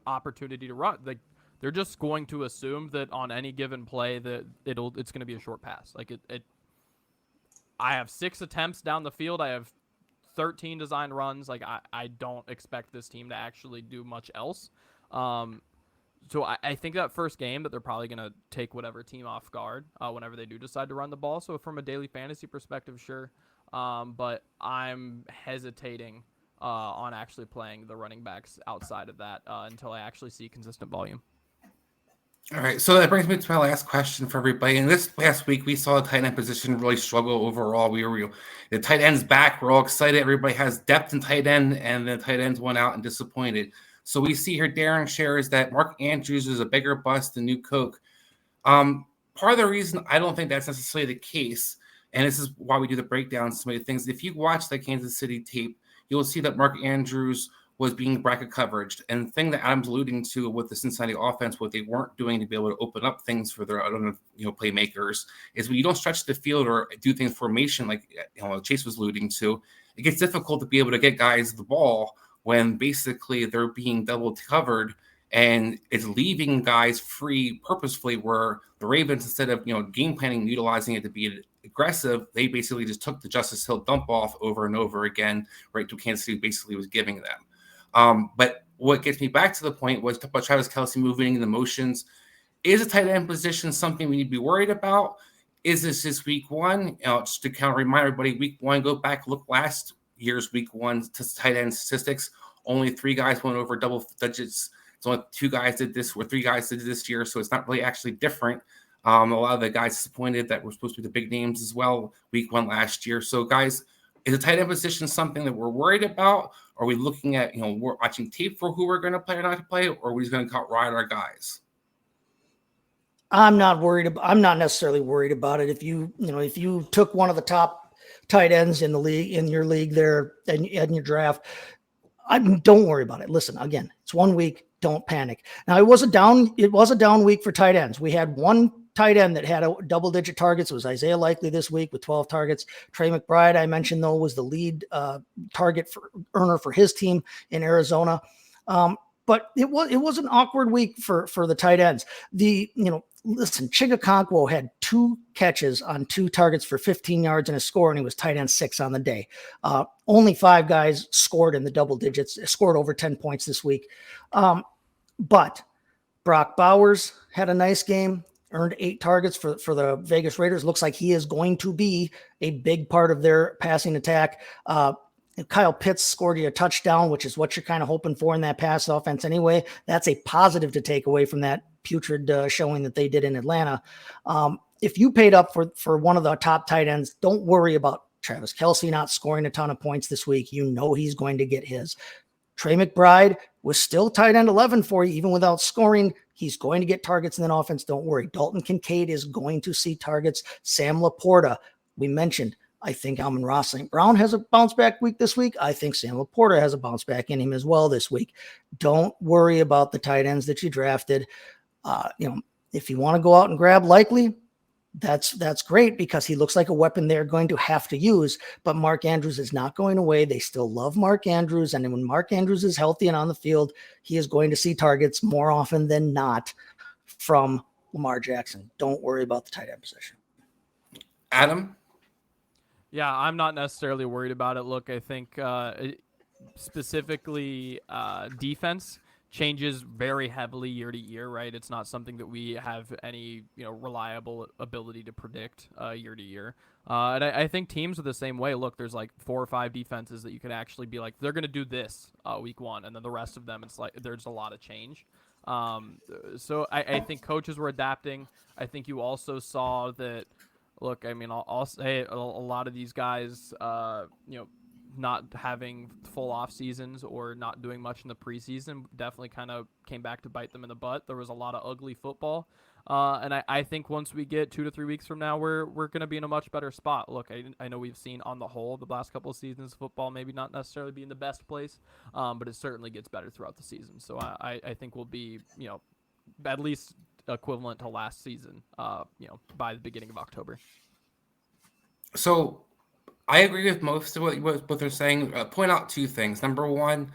opportunity to run. They're just going to assume that on any given play that it's going to be a short pass. I have 6 attempts down the field. I have 13 designed runs. I don't expect this team to actually do much else. So I think that first game that they're probably going to take whatever team off guard whenever they do decide to run the ball. So from a daily fantasy perspective, sure. But I'm hesitating on actually playing the running backs outside of that until I actually see consistent volume. All right, so that brings me to my last question for everybody. And this last week, we saw the tight end position really struggle overall. The tight end's back. We're all excited. Everybody has depth in tight end, and the tight ends went out and disappointed. So we see here Darren shares that Mark Andrews is a bigger bust than New Coke. Part of the reason I don't think that's necessarily the case, and this is why we do the breakdown, some of the things. If you watch the Kansas City tape, you'll see that Mark Andrews was being bracket coveraged. And the thing that Adam's alluding to with the Cincinnati offense, what they weren't doing to be able to open up things for their other playmakers, is when you don't stretch the field or do things formation like Chase was alluding to, it gets difficult to be able to get guys the ball when basically they're being double covered, and it's leaving guys free purposefully, where the Ravens, instead of game planning, utilizing it to be aggressive, they basically just took the Justice Hill dump off over and over again, right to Kansas City basically was giving them. But what gets me back to the point was about Travis Kelce moving in the motions. Is a tight end position something we need to be worried about? Is this week one? Just to kind of remind everybody, week one, go back, look last year's week one to tight end statistics. Only 3 guys went over double digits. It's only 2 guys did this, or 3 guys did this year. So it's not really actually different. A lot of the guys disappointed that were supposed to be the big names as well week one last year. So guys, is a tight end position something that we're worried about? Are we looking at, we're watching tape for who we're going to play or not to play, or are we just going to ride our guys? I'm not necessarily worried about it. If you took one of the top tight ends in the league, in your league there, and in your draft, don't worry about it. Listen, again, it's 1 week. Don't panic. Now it was a down week for tight ends. We had one tight end that had a double-digit targets. It was Isaiah Likely this week with 12 targets. Trey McBride, I mentioned, though, was the lead target earner for his team in Arizona. But it was an awkward week for the tight ends. Listen, Chigakonkwo had 2 catches on 2 targets for 15 yards and a score, and he was tight end 6 on the day. Only 5 guys scored in the double digits, scored over 10 points this week. But Brock Bowers had a nice game, earned 8 targets for the Vegas Raiders. Looks like he is going to be a big part of their passing attack. Kyle Pitts scored you a touchdown, which is what you're kind of hoping for in that pass offense anyway. That's a positive to take away from that putrid showing that they did in Atlanta. If you paid up for one of the top tight ends, don't worry about Travis Kelce not scoring a ton of points this week. He's going to get his. Trey McBride was still tight end 11 for you, even without scoring. He's going to get targets in that offense. Don't worry. Dalton Kincaid is going to see targets. Sam Laporta, we mentioned. I think Amon-Ra St. Brown has a bounce back week this week. I think Sam Laporta has a bounce back in him as well this week. Don't worry about the tight ends that you drafted. If you want to go out and grab Likely, that's great because he looks like a weapon they're going to have to use. But Mark Andrews is not going away. They still love Mark Andrews. And when Mark Andrews is healthy and on the field, he is going to see targets more often than not from Lamar Jackson. Don't worry about the tight end position. Adam? Yeah, I'm not necessarily worried about it. Look, I think specifically defense changes very heavily year to year, right? It's not something that we have any reliable ability to predict year to year. And I think teams are the same way. Look, there's like 4 or 5 defenses that you can actually be like, they're going to do this week 1, and then the rest of them, it's like there's a lot of change. So I think coaches were adapting. I think you also saw that. Look, I mean, I'll say a lot of these guys, not having full off seasons or not doing much in the preseason definitely kind of came back to bite them in the butt. There was a lot of ugly football. And I think once we get 2 to 3 weeks from now, we're going to be in a much better spot. Look, I know we've seen on the whole the last couple of seasons football maybe not necessarily be in the best place, but it certainly gets better throughout the season. So I think we'll be, at least equivalent to last season, by the beginning of October. So I agree with most of what they're saying. Point out 2 things. Number one,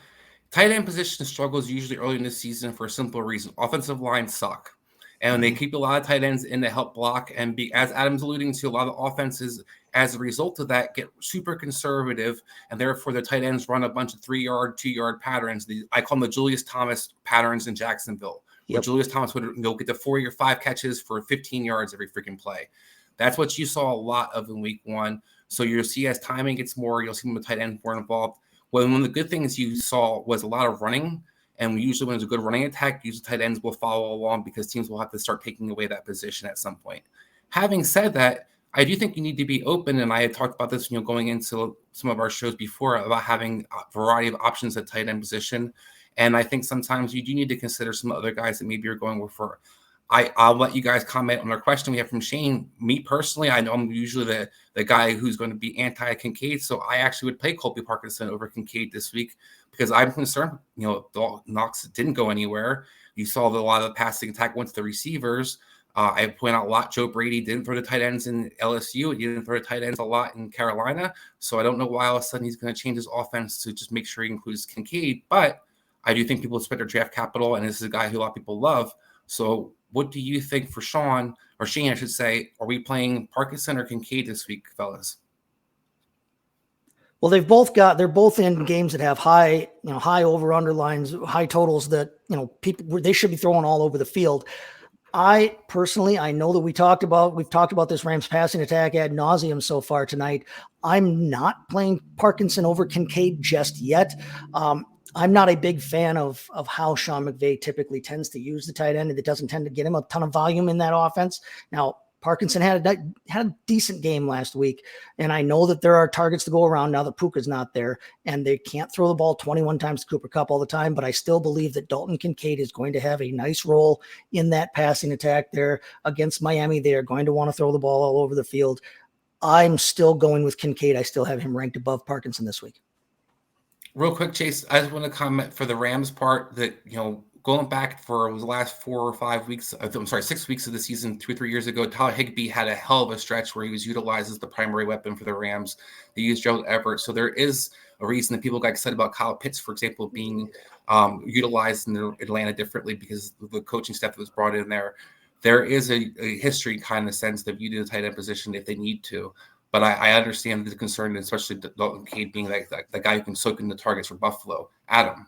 tight end position struggles usually early in the season for a simple reason. Offensive lines suck. And they keep a lot of tight ends in to help block. And as Adam's alluding to, a lot of offenses, as a result of that, get super conservative. And therefore, the tight ends run a bunch of 3-yard, 2-yard patterns. I call them the Julius Thomas patterns in Jacksonville. Yep. Where Julius Thomas would get the 4 or 5 catches for 15 yards every freaking play. That's what you saw a lot of in week 1. So you'll see as timing gets more, you'll see the tight end more involved. Well, one of the good things you saw was a lot of running. And usually when there's a good running attack, usually tight ends will follow along because teams will have to start taking away that position at some point. Having said that, I do think you need to be open. And I had talked about this, going into some of our shows before about having a variety of options at tight end position. And I think sometimes you do need to consider some other guys that maybe you're going with for. I'll let you guys comment on our question we have from Shane. Me personally, I know I'm usually the guy who's going to be anti-Kincaid, so I actually would play Colby Parkinson over Kincaid this week because I'm concerned. Knox didn't go anywhere. You saw that a lot of the passing attack went to the receivers. I point out a lot. Joe Brady didn't throw the tight ends in LSU. He didn't throw the tight ends a lot in Carolina. So I don't know why all of a sudden he's going to change his offense to just make sure he includes Kincaid. But I do think people spend their draft capital, and this is a guy who a lot of people love. So what do you think for Shane, I should say, are we playing Parkinson or Kincaid this week, fellas? Well, they're both in games that have high over underlines, high totals that, they should be throwing all over the field. I know that we've talked about this Rams passing attack ad nauseum so far tonight. I'm not playing Parkinson over Kincaid just yet. I'm not a big fan of how Sean McVay typically tends to use the tight end. It doesn't tend to get him a ton of volume in that offense. Now, Parkinson had a decent game last week, and I know that there are targets to go around now that Puka's not there, and they can't throw the ball 21 times to Cooper Kupp all the time, but I still believe that Dalton Kincaid is going to have a nice role in that passing attack there against Miami. They are going to want to throw the ball all over the field. I'm still going with Kincaid. I still have him ranked above Parkinson this week. Real quick, Chase, I just want to comment for the Rams part that, going back for the last 4 or 5 weeks, 6 weeks of the season, 2 or 3 years ago, Tyler Higbee had a hell of a stretch where he was utilized as the primary weapon for the Rams. They used Gerald Everett. So there is a reason that people got excited about Kyle Pitts, for example, being utilized in Atlanta differently because of the coaching staff that was brought in there. There is a history kind of sense that you do the tight end position if they need to. But I understand the concern, especially Dalton Kincaid being the guy who can soak in the targets for Buffalo. Adam.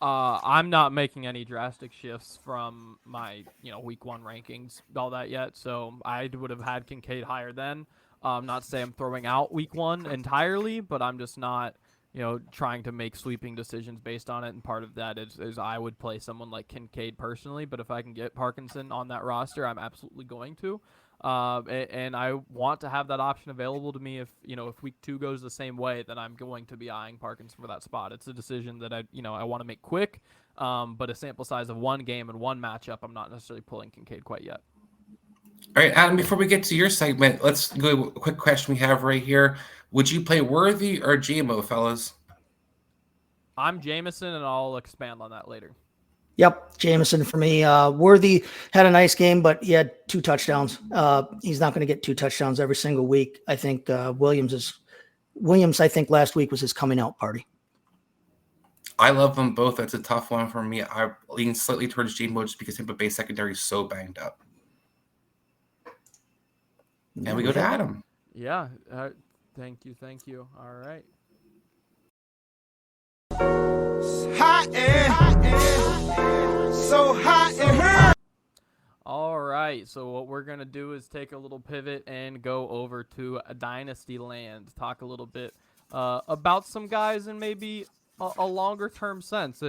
I'm not making any drastic shifts from my, week 1 rankings, all that yet. So I would have had Kincaid higher then. Not to say I'm throwing out week 1 entirely, but I'm just not, trying to make sweeping decisions based on it. And part of that is I would play someone like Kincaid personally, but if I can get Parkinson on that roster, I'm absolutely going to. And I want to have that option available to me. If week 2 goes the same way, then I'm going to be eyeing Parkinson for that spot. It's a decision that I want to make quick, but a sample size of 1 game and 1 matchup, I'm not necessarily pulling Kincaid quite yet. All right, Adam, before we get to your segment, let's go with a quick question we have right here. Would you play Worthy or JMO, fellas? I'm Jameson, and I'll expand on that later. Yep, Jameson for me. Worthy had a nice game, but he had 2 touchdowns. He's not going to get 2 touchdowns every single week. I think Williams, I think last week was his coming out party. I love them both. That's a tough one for me. I lean slightly towards Jamo just because Tampa Bay secondary is so banged up. And we go to Adam. Yeah. Thank you. All right. So hot in here. All right. So what we're going to do is take a little pivot and go over to Dynasty Land. Talk a little bit about some guys in maybe a longer term sense.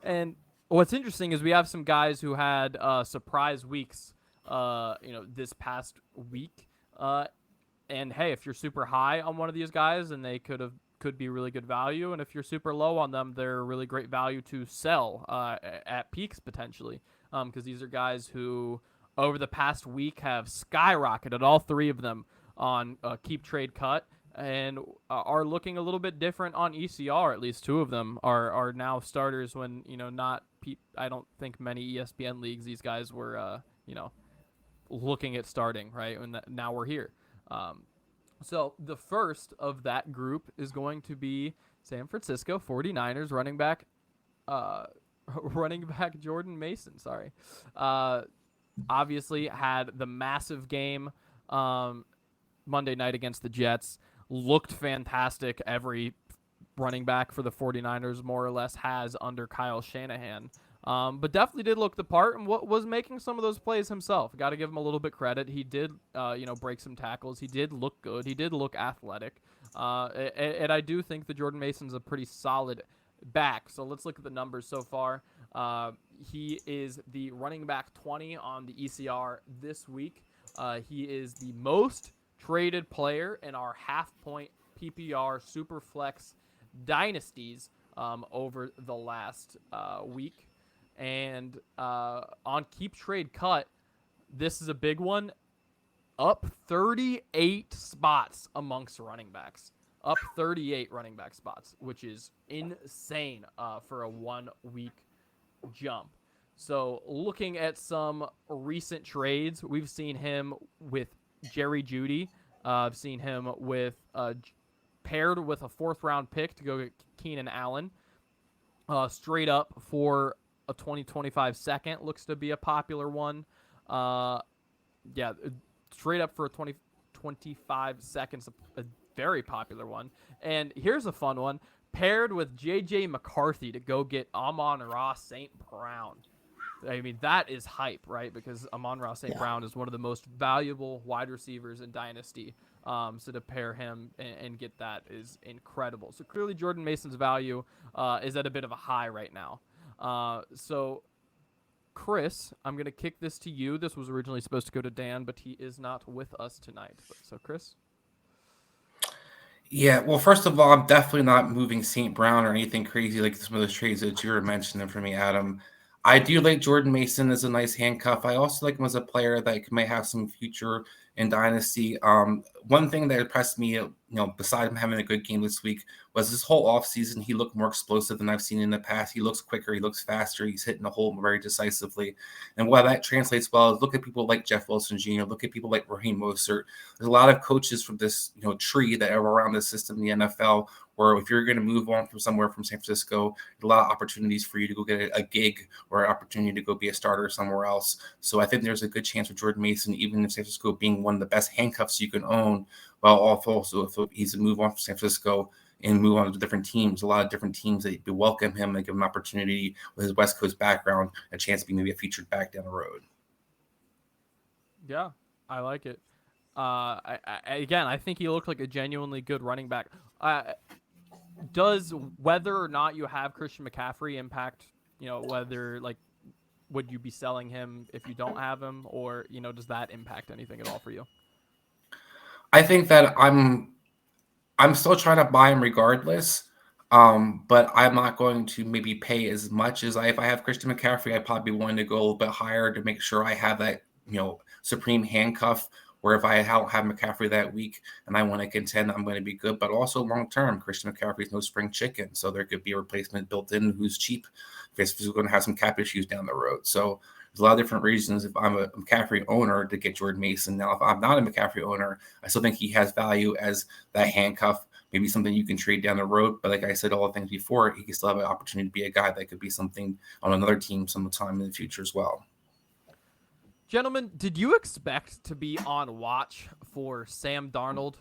And what's interesting is we have some guys who had surprise weeks, this past week. And hey, if you're super high on one of these guys, and they could be really good value, and if you're super low on them, they're really great value to sell at peaks potentially, because these are guys who over the past week have skyrocketed, all 3 of them on keep trade cut, and are looking a little bit different on ECR. At least 2 of them are now starters when I don't think many ESPN leagues these guys were looking at starting, right? And now we're here. So the first of that group is going to be San Francisco 49ers running back Jordan Mason. Sorry. Obviously had the massive game Monday night against the Jets. Looked fantastic. Every running back for the 49ers more or less has under Kyle Shanahan. But definitely did look the part and was making some of those plays himself. Got to give him a little bit credit. He did, break some tackles. He did look good. He did look athletic. And I do think that Jordan Mason's a pretty solid back. So let's look at the numbers so far. He is the running back 20 on the ECR this week. He is the most traded player in our half-point PPR Superflex dynasties over the last week. And on keep trade cut, this is a big one. Up 38 spots amongst running backs. Up 38 running back spots, which is insane for a 1-week jump. So looking at some recent trades, we've seen him with Jerry Jeudy. I've seen him with paired with a 4th-round pick to go get Keenan Allen. Straight up for a 2025 second looks to be a popular one. Straight up for a 2025 seconds, a very popular one. And here's a fun one. Paired with J.J. McCarthy to go get Amon-Ra St. Brown. I mean, that is hype, right? Because Amon-Ra St. Brown is one of the most valuable wide receivers in Dynasty. So to pair him and get that is incredible. So clearly Jordan Mason's value is at a bit of a high right now. So Chris, I'm going to kick this to you. This was originally supposed to go to Dan, but he is not with us tonight. So Chris? Yeah, well, first of all, I'm definitely not moving St. Brown or anything crazy like some of those trades that you were mentioning for me, Adam. I do like Jordan Mason as a nice handcuff. I also like him as a player that may have some future in Dynasty. One thing that impressed me, besides him having a good game this week, was this whole offseason, he looked more explosive than I've seen in the past. He looks quicker. He looks faster. He's hitting the hole very decisively. And while that translates well, look at people like Jeff Wilson Jr., look at people like Raheem Mostert. There's a lot of coaches from this tree that are around the system in the NFL, where if you're going to move on from somewhere from San Francisco, a lot of opportunities for you to go get a gig or an opportunity to go be a starter somewhere else. So I think there's a good chance for Jordan Mason, even in San Francisco, being one of the best handcuffs you can own, while also if he's a move on from San Francisco and move on to different teams, a lot of different teams that welcome him and give him an opportunity with his West Coast background, a chance to be maybe a featured back down the road. Yeah, I like it. I think he looked like a genuinely good running back. Does whether or not you have Christian McCaffrey impact, whether would you be selling him if you don't have him, or, does that impact anything at all for you? I think that I'm still trying to buy him regardless, but I'm not going to maybe pay as much as if I have Christian McCaffrey. I'd probably be willing to go a little bit higher to make sure I have that, supreme handcuff where if I don't have McCaffrey that week and I want to contend, I'm going to be good. But also long term, Christian McCaffrey is no spring chicken, so there could be a replacement built in who's cheap if he's going to have some cap issues down the road. So there's a lot of different reasons if I'm a McCaffrey owner to get Jordan Mason. Now, if I'm not a McCaffrey owner, I still think he has value as that handcuff, maybe something you can trade down the road. But like I said, all the things before, he can still have an opportunity to be a guy that could be something on another team sometime in the future as well. Gentlemen, did you expect to be on watch for Sam Darnold?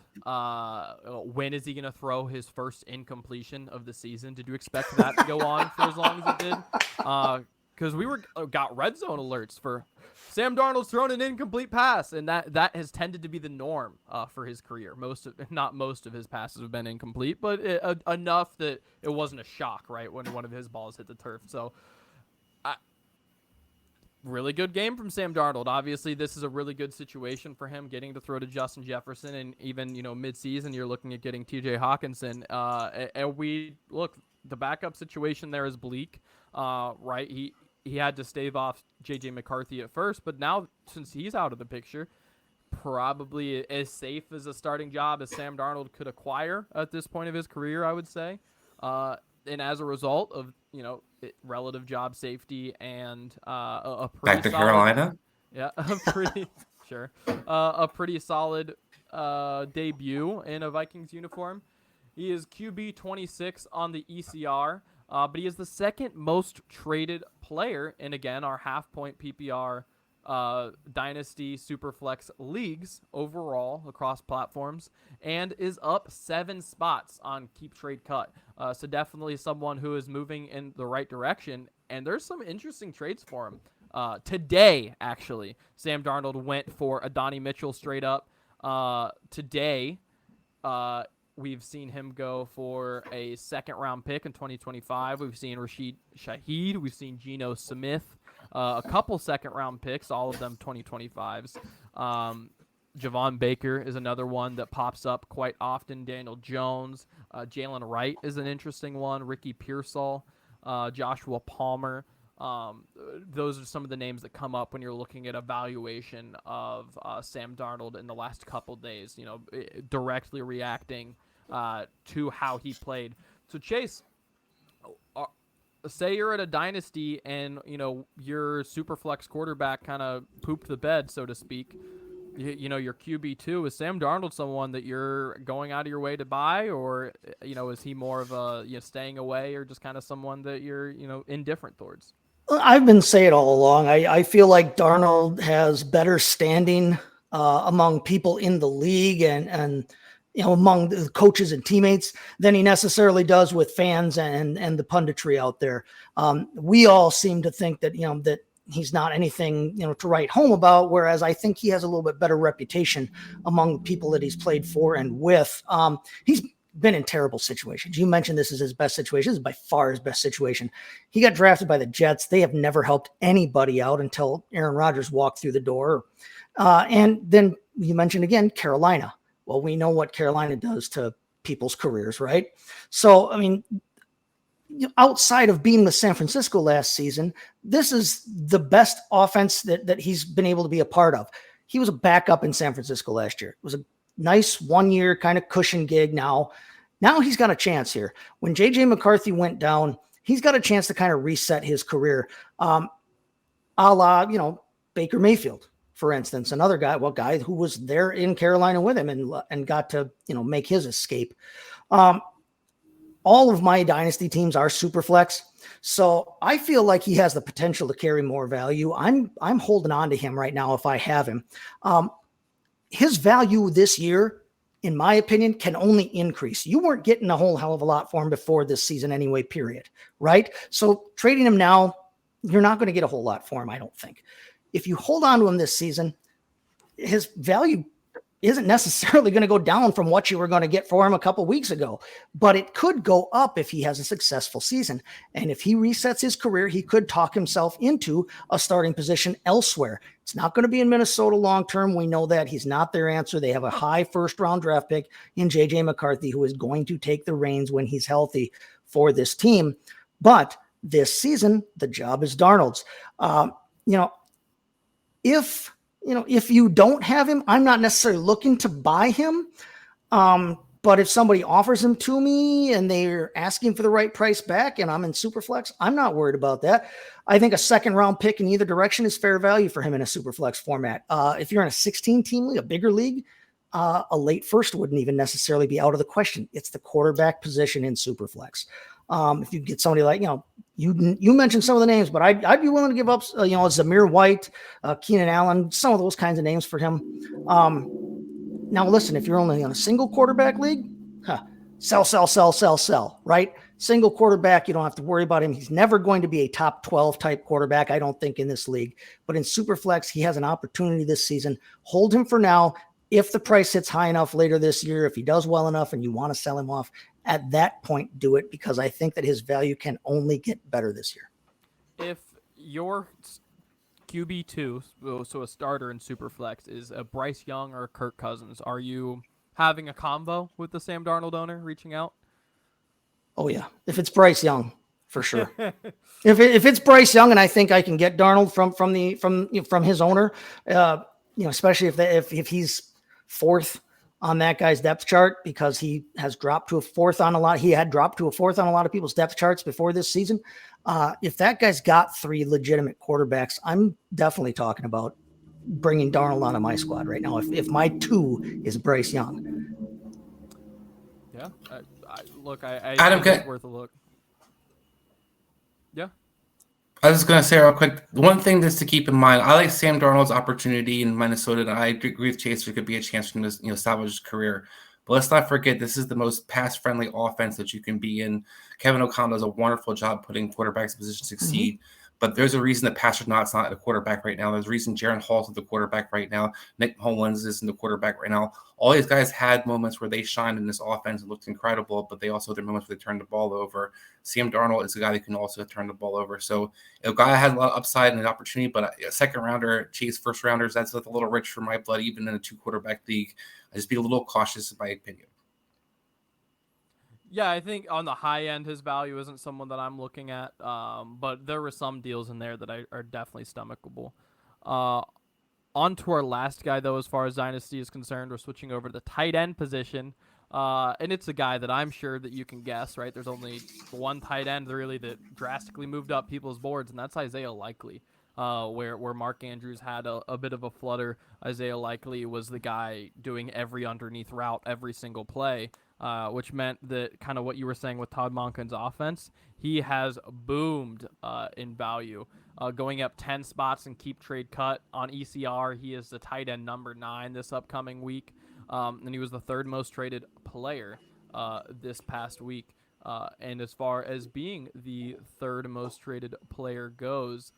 When is he going to throw his first incompletion of the season? Did you expect that to go on for as long as it did? Because we got red zone alerts for Sam Darnold's thrown an incomplete pass, and that has tended to be the norm for his career. Not most of his passes have been incomplete, but enough that it wasn't a shock, right, when one of his balls hit the turf. So, really good game from Sam Darnold. Obviously, this is a really good situation for him, getting to throw to Justin Jefferson, and even mid-season, you're looking at getting T.J. Hawkinson. And the backup situation there is bleak, right? He had to stave off J.J. McCarthy at first, but now since he's out of the picture, probably as safe as a starting job as Sam Darnold could acquire at this point of his career, I would say. And as a result of relative job safety and a pretty back to solid, Carolina, a pretty solid debut in a Vikings uniform. He is QB 26 on the ECR, but he is the second most traded player in, again, our half-point PPR Dynasty Superflex leagues overall across platforms, and is up 7 spots on Keep Trade Cut. So definitely someone who is moving in the right direction, and there's some interesting trades for him. Today, actually, Sam Darnold went for Adonai Mitchell straight up. Today, we've seen him go for a second-round pick in 2025. We've seen Rashid Shaheed. We've seen Geno Smith. A couple second-round picks, all of them 2025s. Javon Baker is another one that pops up quite often. Daniel Jones. Jalen Wright is an interesting one. Ricky Pearsall. Joshua Palmer. Those are some of the names that come up when you're looking at evaluation of Sam Darnold in the last couple days, directly reacting to how he played. So, Chase, say you're at a dynasty and, your super flex quarterback kind of pooped the bed, so to speak. Your QB2, is Sam Darnold someone that you're going out of your way to buy, or, is he more of a staying away, or just kind of someone that you're, indifferent towards? I've been saying all along, I feel like Darnold has better standing among people in the league and among the coaches and teammates than he necessarily does with fans and the punditry out there. We all seem to think that, that he's not anything, to write home about, whereas I think he has a little bit better reputation among the people that he's played for and with. He's been in terrible situations. You mentioned this is his best situation. This is by far his best situation. He got drafted by the Jets. They have never helped anybody out until Aaron Rodgers walked through the door. And then you mentioned again, Carolina. Well, we know what Carolina does to people's careers, right? So, outside of being with San Francisco last season, this is the best offense that he's been able to be a part of. He was a backup in San Francisco last year. It was a nice 1-year kind of cushion gig. Now he's got a chance here. When J.J. McCarthy went down, he's got a chance to kind of reset his career, a la, Baker Mayfield, for instance, another guy who was there in Carolina with him and got to, make his escape. All of my dynasty teams are super flex. So I feel like he has the potential to carry more value. I'm holding on to him right now if I have him. His value this year, in my opinion, can only increase. You weren't getting a whole hell of a lot for him before this season anyway, period. Right? So trading him now, you're not going to get a whole lot for him, I don't think. If you hold on to him this season, his value isn't necessarily going to go down from what you were going to get for him a couple weeks ago, but it could go up if he has a successful season. And if he resets his career, he could talk himself into a starting position elsewhere. It's not going to be in Minnesota long-term. We know that he's not their answer. They have a high first-round draft pick in J.J. McCarthy, who is going to take the reins when he's healthy for this team. But this season, the job is Darnold's. If if you don't have him, I'm not necessarily looking to buy him. But if somebody offers him to me and they're asking for the right price back and I'm in Superflex, I'm not worried about that. I think a second round pick in either direction is fair value for him in a Superflex format. If you're in a 16-team league, a bigger league, a late first wouldn't even necessarily be out of the question. It's the quarterback position in Superflex. If you get somebody like, you mentioned some of the names, but I'd be willing to give up, Zamir White, Keenan Allen, some of those kinds of names for him. Now, listen, if you're only on a single quarterback league, sell, right? Single quarterback, you don't have to worry about him. He's never going to be a top 12 type quarterback, I don't think, in this league. But in Superflex, he has an opportunity this season. Hold him for now. If the price hits high enough later this year, if he does well enough and you want to sell him off, at that point, do it, because I think that his value can only get better this year. If your QB2, so a starter in Superflex, is a Bryce Young or a Kirk Cousins, are you having a combo with the Sam Darnold owner reaching out? Oh, yeah. If it's Bryce Young, for sure. if it's Bryce Young and I think I can get Darnold from his owner, especially if he's fourth on that guy's depth chart, because he has dropped to a fourth on a lot. He had dropped to a fourth on a lot of people's depth charts before this season. If that guy's got 3 legitimate quarterbacks, I'm definitely talking about bringing Darnold onto my squad right now. If my 2 is Bryce Young. Yeah. I Adam, think it's worth a look. Yeah. I was going to say real quick, one thing just to keep in mind, I like Sam Darnold's opportunity in Minnesota, and I agree with Chase. There could be a chance for him to salvage his career. But let's not forget, this is the most pass-friendly offense that you can be in. Kevin O'Connell does a wonderful job putting quarterbacks in position to succeed. Mm-hmm. But there's a reason that Patrick Knott's not a quarterback right now. There's a reason Jaron Hall's the quarterback right now. Nick Mullins isn't the quarterback right now. All these guys had moments where they shined in this offense and looked incredible, but they also had their moments where they turned the ball over. Sam Darnold is a guy that can also turn the ball over. So a guy had a lot of upside and an opportunity, but a second rounder, Chase first rounders, that's a little rich for my blood, even in a 2-quarterback league. I just be a little cautious in my opinion. Yeah, I think on the high end, his value isn't someone that I'm looking at, but there were some deals in there that are definitely stomachable. On to our last guy, though, as far as Dynasty is concerned, we're switching over to the tight end position, and it's a guy that I'm sure that you can guess, right? There's only one tight end, really, that drastically moved up people's boards, and that's Isaiah Likely. Where Mark Andrews had a bit of a flutter, Isaiah Likely was the guy doing every underneath route, every single play, which meant that kind of what you were saying with Todd Monken's offense, he has boomed in value, going up 10 spots in keep trade cut on ECR. He is the tight end number 9 this upcoming week, and he was the 3rd most traded player this past week. And as far as being the 3rd most traded player goes,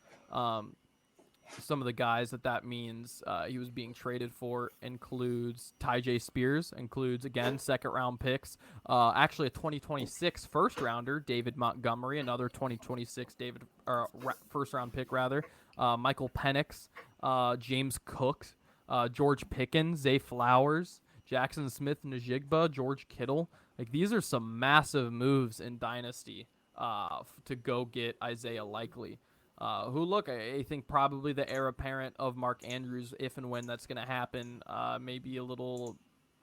some of the guys that means he was being traded for includes Tyjae Spears, includes, again, second-round picks, actually a 2026 first-rounder, David Montgomery, another 2026 first-round pick, rather, Michael Penix, James Cook, George Pickens, Zay Flowers, Jackson Smith-Njigba, George Kittle. Like, these are some massive moves in Dynasty to go get Isaiah Likely. Who, look, I think probably the heir apparent of Mark Andrews, if and when that's going to happen, maybe a little,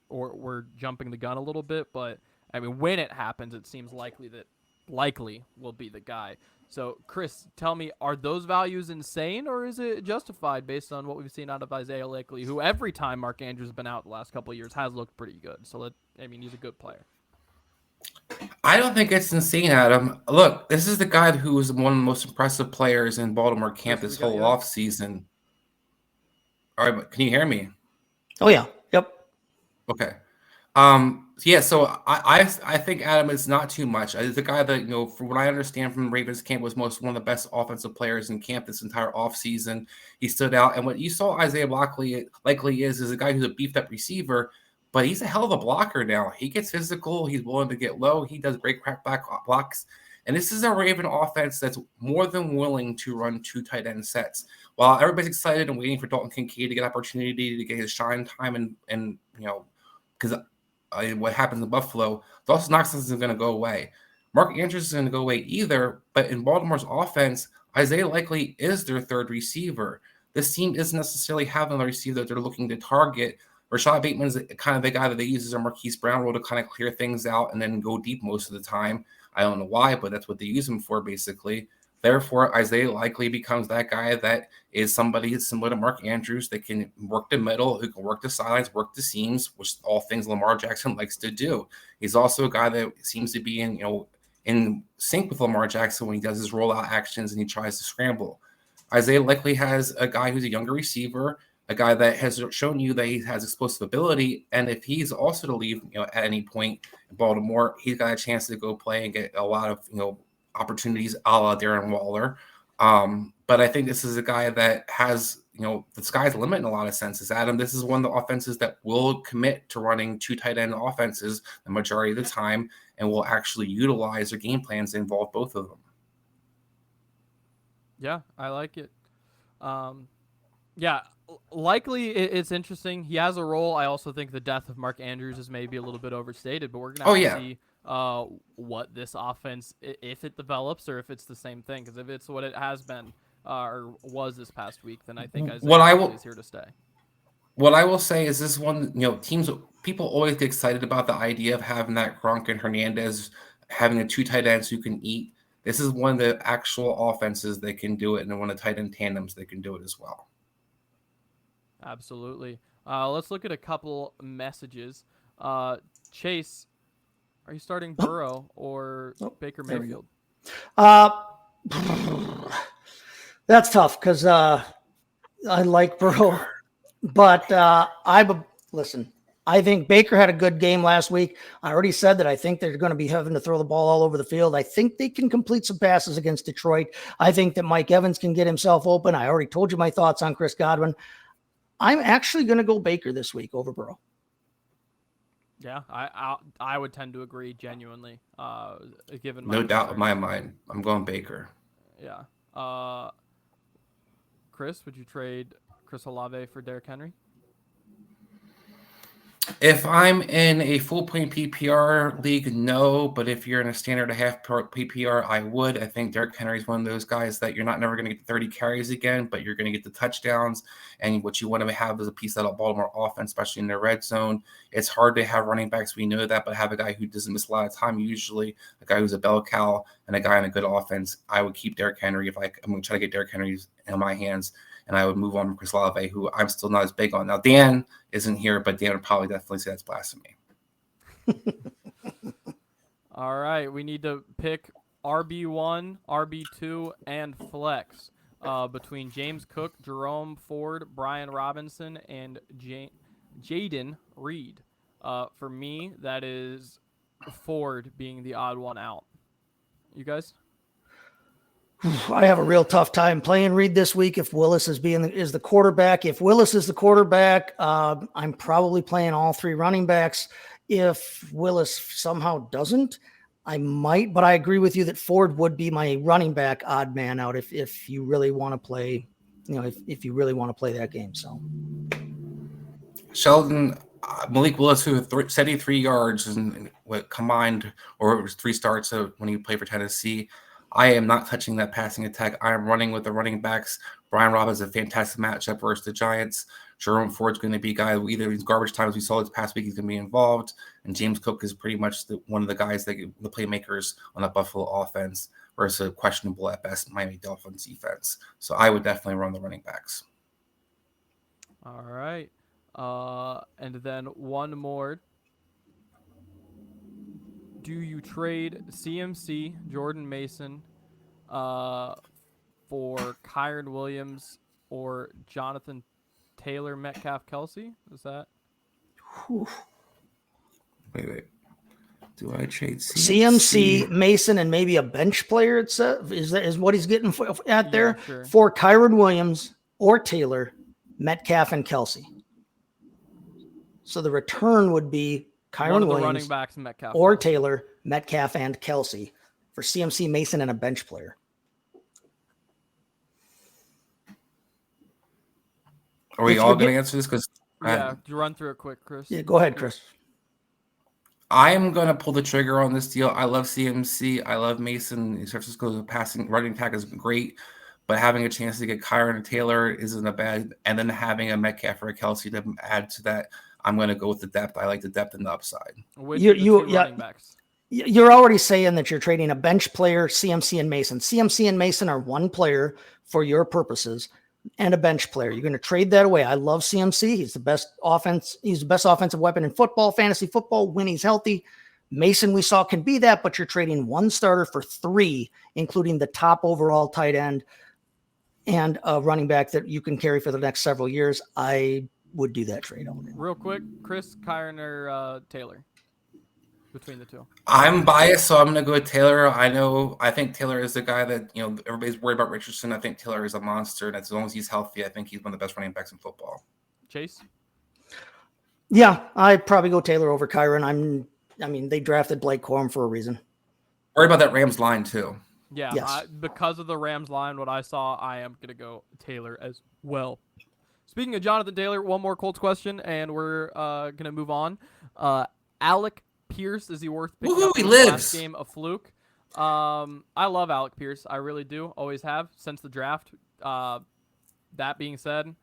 or we're jumping the gun a little bit, but, I mean, when it happens, it seems likely that Likely will be the guy. So, Chris, tell me, are those values insane, or is it justified based on what we've seen out of Isaiah Likely, who every time Mark Andrews has been out the last couple of years has looked pretty good? So, he's a good player. I don't think it's insane, Adam. Look, this is the guy who was one of the most impressive players in Baltimore camp this whole offseason. All right, but can you hear me? Oh, yeah. Yep. Okay. So I think Adam is not too much. He's the guy that, from what I understand from Ravens camp, was one of the best offensive players in camp this entire offseason. He stood out. And what you saw Isaiah Likely is a guy who's a beefed up receiver, but he's a hell of a blocker now. He gets physical. He's willing to get low. He does great crackback blocks. And this is a Raven offense that's more than willing to run 2 tight end sets. While everybody's excited and waiting for Dalton Kincaid to get opportunity to get his shine time and because what happens in Buffalo, Dawson Knox isn't going to go away. Mark Andrews isn't going to go away either. But in Baltimore's offense, Isaiah Likely is their 3rd receiver. this team isn't necessarily having a receiver that they're looking to target. Rashad Bateman is kind of the guy that they use as a Marquise Brown role to kind of clear things out and then go deep most of the time. I don't know why, but that's what they use him for, basically. Therefore, Isaiah likely becomes that guy that is somebody similar to Mark Andrews that can work the middle, who can work the sidelines, work the seams, which all things Lamar Jackson likes to do. He's also a guy that seems to be in sync with Lamar Jackson when he does his rollout actions and he tries to scramble. Isaiah likely has a guy who's a younger receiver, a guy that has shown you that he has explosive ability, and if he's also to leave, at any point in Baltimore, he's got a chance to go play and get a lot of, opportunities a la Darren Waller. But I think this is a guy that has, the sky's the limit in a lot of senses. Adam, this is one of the offenses that will commit to running 2 tight end offenses the majority of the time and will actually utilize their game plans to involve both of them. Yeah, I like it. Yeah, likely it's interesting. He has a role. I also think the death of Mark Andrews is maybe a little bit overstated, but we're going to have to see what this offense, if it develops or if it's the same thing. Because if it's what it has been or was this past week, then I think Isaiah is here to stay. What I will say is this one, people always get excited about the idea of having that Gronk and Hernandez having the 2 tight ends who can eat. This is one of the actual offenses that can do it, and one of the tight end tandems that can do it as well. Absolutely. Let's look at a couple messages. Chase, are you starting Burrow or Baker Mayfield? That's tough because I like Burrow, but listen. I think Baker had a good game last week. I already said that I think they're going to be having to throw the ball all over the field. I think they can complete some passes against Detroit. I think that Mike Evans can get himself open. I already told you my thoughts on Chris Godwin. I'm actually going to go Baker this week over Burrow. Yeah, I would tend to agree genuinely. Given no doubt in my mind, I'm going Baker. Yeah. Chris, would you trade Chris Olave for Derrick Henry? If I'm in a full point PPR league, no. But if you're in a standard or half PPR, I would. I think Derrick Henry is one of those guys that you're not never going to get 30 carries again, but you're going to get the touchdowns. And what you want to have is a piece of that Baltimore offense, especially in the red zone. It's hard to have running backs. We know that, but have a guy who doesn't miss a lot of time, usually a guy who's a bell cow and a guy in a good offense. I would keep Derrick Henry if I'm going to try to get Derrick Henry in my hands. And I would move on from Chris Olave, who I'm still not as big on. Now, Dan isn't here, but Dan would probably definitely say that's blasphemy. All right. We need to pick RB1, RB2, and flex between James Cook, Jerome Ford, Brian Robinson, and Jaden Reed. For me, that is Ford being the odd one out. You guys? I have a real tough time playing Reed this week if Willis is the quarterback. If Willis is the quarterback, I'm probably playing all 3 running backs. If Willis somehow doesn't, I might, but I agree with you that Ford would be my running back odd man out if you really want to play, if you really want to play that game. So Sheldon, Malik Willis, who 73 yards and what combined, or it was 3 starts when he played for Tennessee. I am not touching that passing attack. I am running with the running backs. Brian Robbins is a fantastic matchup versus the Giants. Jerome Ford's going to be a guy who either in garbage time, as we saw this past week, he's going to be involved. And James Cook is pretty much one of the guys, the playmakers on the Buffalo offense versus a questionable at best Miami Dolphins defense. So I would definitely run the running backs. All right. And then one more. Do you trade CMC, Jordan Mason, for Kyren Williams or Jonathan Taylor, Metcalf, Kelsey? Is that? Wait. Do I trade CMC, Mason, and maybe a bench player? Is what he's getting at there sure. For Kyren Williams or Taylor, Metcalf, and Kelsey. So the return would be Kyren Williams, running backs, Metcalf, or Taylor, Metcalf, and Kelsey for CMC, Mason, and a bench player. Are we all going to answer this? Yeah, you run through it quick, Chris. Yeah, go ahead, Chris. I am going to pull the trigger on this deal. I love CMC. I love Mason. San Francisco's passing running attack is great. but having a chance to get Kyron and Taylor isn't a bad, and then having a Metcalf or a Kelsey to add to that, I'm going to go with the depth. I like the depth and the upside. Running backs. You're already saying that you're trading a bench player, CMC and Mason. CMC and Mason are one player for your purposes and a bench player. You're going to trade that away. I love CMC. He's the best offense. He's the best offensive weapon in football, fantasy football, when he's healthy. Mason, we saw, can be that, but you're trading one starter for 3, including the top overall tight end and a running back that you can carry for the next several years. I would do that trade. Real quick, Chris, Kyron, or Taylor? Between the two, I'm biased, so I'm going to go with Taylor. I think Taylor is the guy that, everybody's worried about Richardson. I think Taylor is a monster, and as long as he's healthy, I think he's one of the best running backs in football. Chase? Yeah, I'd probably go Taylor over Kyron. They drafted Blake Corum for a reason. Worried about that Rams line too. Yeah, yes. Because of the Rams line, what I saw, I am going to go Taylor as well. Speaking of Jonathan Taylor, one more Colts question, and we're going to move on. Alec Pierce, is he worth picking up? He in the lives. last game, a fluke. I love Alec Pierce. I really do. Always have since the draft. That being said,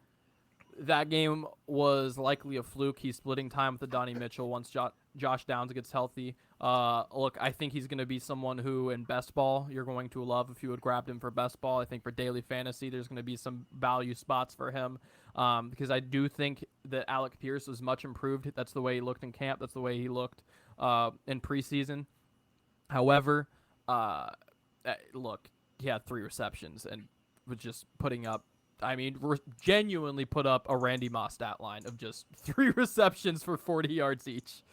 that game was likely a fluke. He's splitting time with Donnie Mitchell once Josh Downs gets healthy. Look, I think he's going to be someone who in best ball you're going to love if you had grabbed him for best ball. I think for daily fantasy there's going to be some value spots for him because I do think that Alec Pierce was much improved. That's the way he looked in camp. That's the way he looked in preseason. However, look, he had 3 receptions and was just putting up, genuinely put up a Randy Moss stat line of just 3 receptions for 40 yards each.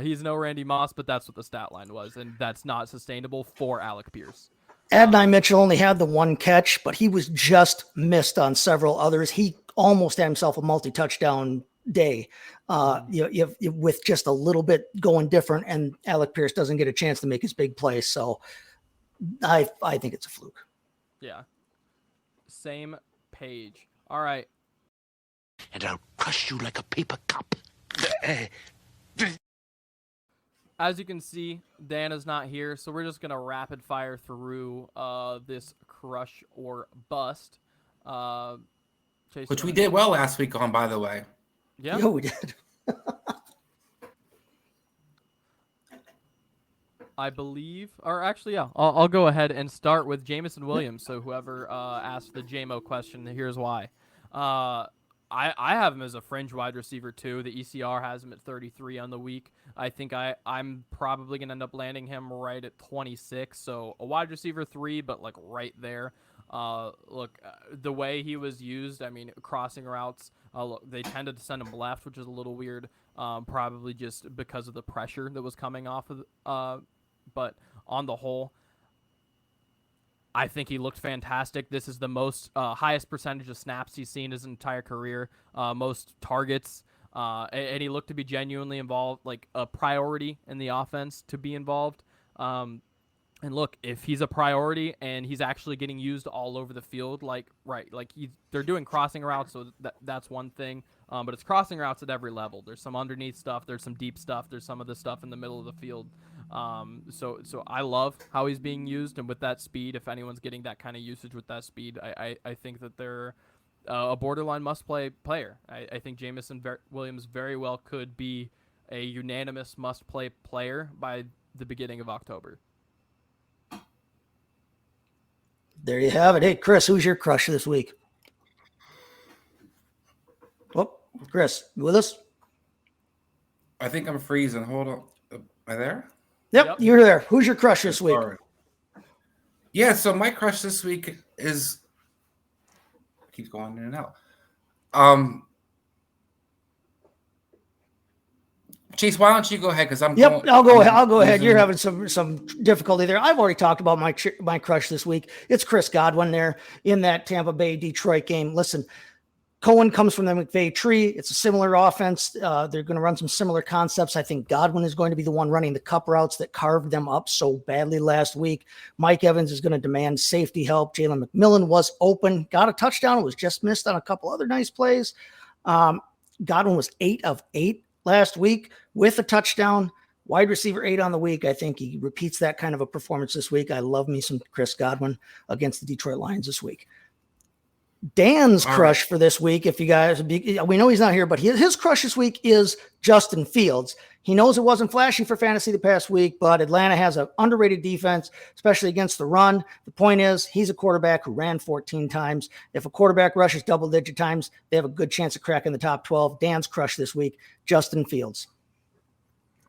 He's no Randy Moss, but that's what the stat line was, and that's not sustainable for Alec Pierce. Adonai Mitchell only had the 1 catch, but he was just missed on several others. He almost had himself a multi-touchdown day with just a little bit going different, and Alec Pierce doesn't get a chance to make his big play. So I think it's a fluke. Yeah. Same page. All right. And I'll crush you like a paper cup. As you can see, Dan is not here, so we're just going to rapid fire through this crush or bust. Chase, Which we did well last week on, by the way. Yeah, we did. I believe, or actually, yeah, I'll go ahead and start with Jameson Williams. So whoever asked the JMO question, here's why. I have him as a fringe wide receiver too. The ECR has him at 33 on the week. I think I'm probably going to end up landing him right at 26. So a wide receiver 3, but like right there. Look, the way he was used, crossing routes, look, they tended to send him left, which is a little weird, probably just because of the pressure that was coming off of, but on the whole, I think he looked fantastic. This is the most highest percentage of snaps he's seen his entire career, most targets, and he looked to be genuinely involved, like a priority in the offense to be involved. And look, if he's a priority and he's actually getting used all over the field, they're doing crossing routes, so that's one thing. But it's crossing routes at every level. There's some underneath stuff. There's some deep stuff. There's some of the stuff in the middle of the field. So I love how he's being used, and with that speed, if anyone's getting that kind of usage with that speed, I think that they're a borderline must-play player. I think Jameson Williams very well could be a unanimous must-play player by the beginning of October. There you have it. Hey, Chris, who's your crush this week? Oh, Chris, you with us? I think I'm freezing. Hold on. Am I there? Yep, you're there. Who's your crush this week? Sorry. Yeah, so my crush this week is keeps going in and out. Chase, why don't you go ahead? Because I'll go ahead. You're having some difficulty there. I've already talked about my crush this week. It's Chris Godwin there in that Tampa Bay Detroit game. Listen, Cohen comes from the McVay tree. It's a similar offense. They're going to run some similar concepts. I think Godwin is going to be the one running the cup routes that carved them up so badly last week. Mike Evans is going to demand safety help. Jalen McMillan was open, got a touchdown, was just missed on a couple other nice plays. Godwin was 8 of 8 last week with a touchdown. Wide receiver 8 on the week. I think he repeats that kind of a performance this week. I love me some Chris Godwin against the Detroit Lions this week. Dan's crush for this week, if you guys, we know he's not here, but his crush this week is Justin Fields. He knows it wasn't flashy for fantasy the past week, but Atlanta has an underrated defense, especially against the run. The point is, he's a quarterback who ran 14 times. If a quarterback rushes double-digit times, they have a good chance of cracking the top 12. Dan's crush this week, Justin Fields.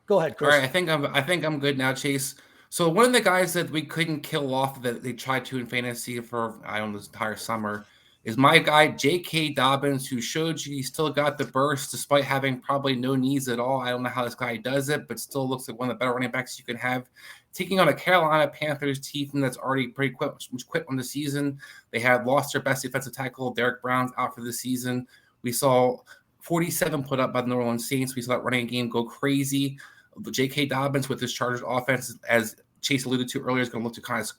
Go ahead, Chris. All right, I think I'm good now, Chase. So one of the guys that we couldn't kill off that they tried to in fantasy for this entire summer is my guy J.K. Dobbins, who showed you he still got the burst despite having probably no knees at all. I don't know how this guy does it, but still looks like one of the better running backs you can have. Taking on a Carolina Panthers team that's already pretty quit on the season. They had lost their best defensive tackle, Derek Brown's out for the season. We saw 47 put up by the New Orleans Saints. We saw that running game go crazy. J.K. Dobbins with his Chargers offense, as Chase alluded to earlier, is going to look to kind of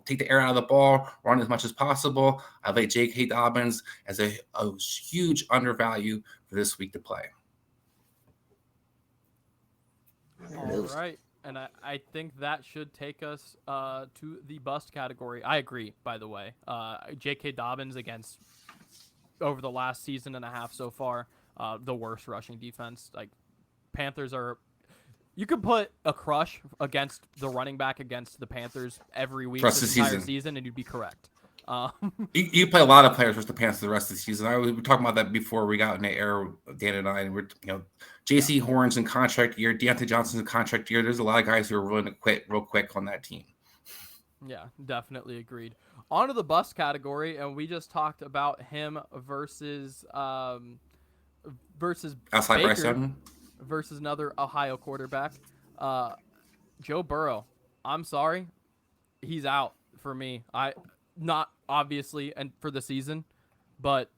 take the air out of the ball, run as much as possible. I like J.K. Dobbins as a huge undervalue for this week to play. All right. And I think that should take us to the bust category. I agree, by the way. J.K. Dobbins against, over the last season and a half so far, the worst rushing defense. Like, Panthers are... You could put a crush against the running back against the Panthers every week this entire season, and you'd be correct. You play a lot of players versus the Panthers the rest of the season. We were talking about that before we got in the air, Dan and I, and we're J.C. Horn's in contract year, Deontay Johnson's in contract year. There's a lot of guys who are willing to quit real quick on that team. Yeah, definitely agreed. On to the bust category, and we just talked about him versus outside Baker. Bryce Young versus another Ohio quarterback, Joe Burrow. I'm sorry, he's out for me. Not obviously and for the season, but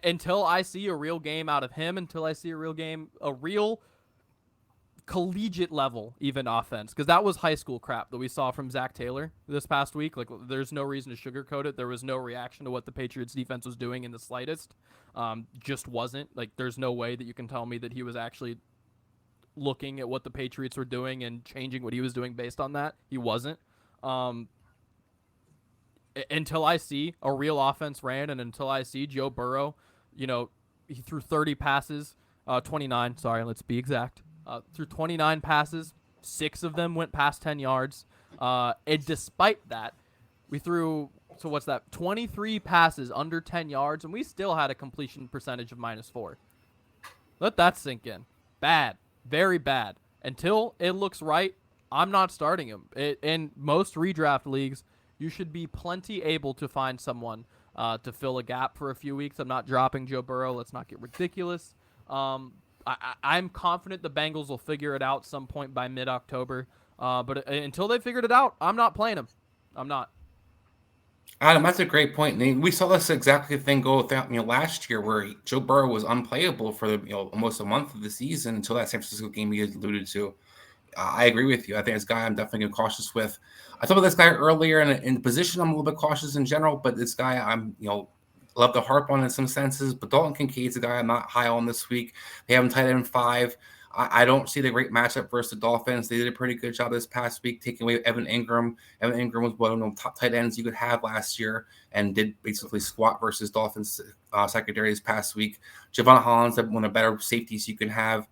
until I see a real game out of him, until I see a real collegiate level even offense, because that was high school crap that we saw from Zach Taylor this past week. Like, there's no reason to sugarcoat it. There was no reaction to what the Patriots defense was doing in the slightest. Just wasn't. Like, there's no way that you can tell me that he was actually looking at what the Patriots were doing and changing what he was doing based on that. He wasn't. Until I see a real offense ran, and until I see Joe Burrow, he threw 30 passes, 29, sorry, let's be exact. Through 29 passes, 6 of them went past 10 yards. And despite that, we threw, 23 passes under 10 yards, and we still had a completion percentage of -4. Let that sink in. Bad. Very bad. Until it looks right, I'm not starting him. In most redraft leagues, you should be plenty able to find someone to fill a gap for a few weeks. I'm not dropping Joe Burrow. Let's not get ridiculous. I'm confident the Bengals will figure it out some point by mid-October. But until they figured it out, I'm not playing him. I'm not. Adam, that's a great point. We saw this exactly thing go without, last year where Joe Burrow was unplayable for almost a month of the season until that San Francisco game you alluded to. I agree with you. I think this guy I'm definitely going to be cautious with. I talked about this guy earlier in the position. I'm a little bit cautious in general, but this guy I'm love to harp on in some senses. But Dalton Kincaid's a guy I'm not high on this week. They have him tight end 5. I don't see the great matchup versus the Dolphins. They did a pretty good job this past week taking away Evan Ingram. Evan Ingram was one of the top tight ends you could have last year and did basically squat versus Dolphins secondary this past week. Javon Hollins, one of the better safeties you can have.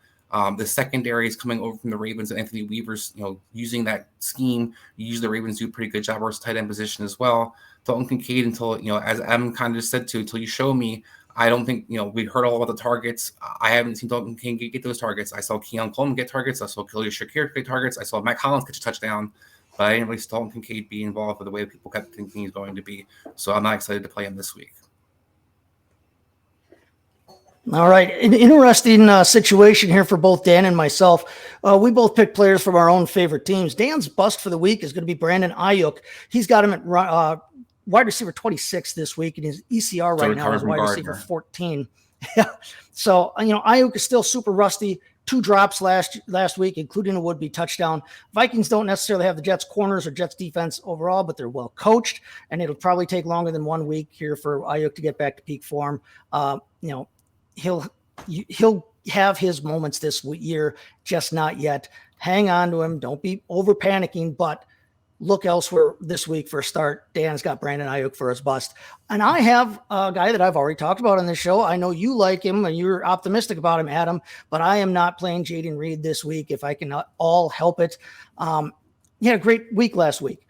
The secondary is coming over from the Ravens and Anthony Weaver's, using that scheme. Usually the Ravens do a pretty good job versus tight end position as well. Dalton Kincaid, until, as Adam kind of just said until you show me, I don't think, we heard all about the targets. I haven't seen Dalton Kincaid get those targets. I saw Keon Coleman get targets. I saw Khalil Shakir get targets. I saw Matt Collins catch a touchdown. But I didn't really see Dalton Kincaid be involved with the way people kept thinking he's going to be. So I'm not excited to play him this week. All right. An interesting situation here for both Dan and myself. We both picked players from our own favorite teams. Dan's bust for the week is going to be Brandon Ayuk. He's got him at wide receiver 26 this week, and his ECR right now is wide receiver 14. Yeah. So, Ayuk is still super rusty. 2 drops last week, including a would-be touchdown. Vikings don't necessarily have the Jets corners or Jets defense overall, but they're well coached, and it'll probably take longer than 1 week here for Ayuk to get back to peak form. He'll have his moments this year, just not yet. Hang on to him. Don't be over panicking, but look elsewhere this week for a start. Dan's got Brandon Ayuk for his bust. And I have a guy that I've already talked about on this show. I know you like him and you're optimistic about him, Adam, but I am not playing Jaden Reed this week if I can all help it. He had a great week last week,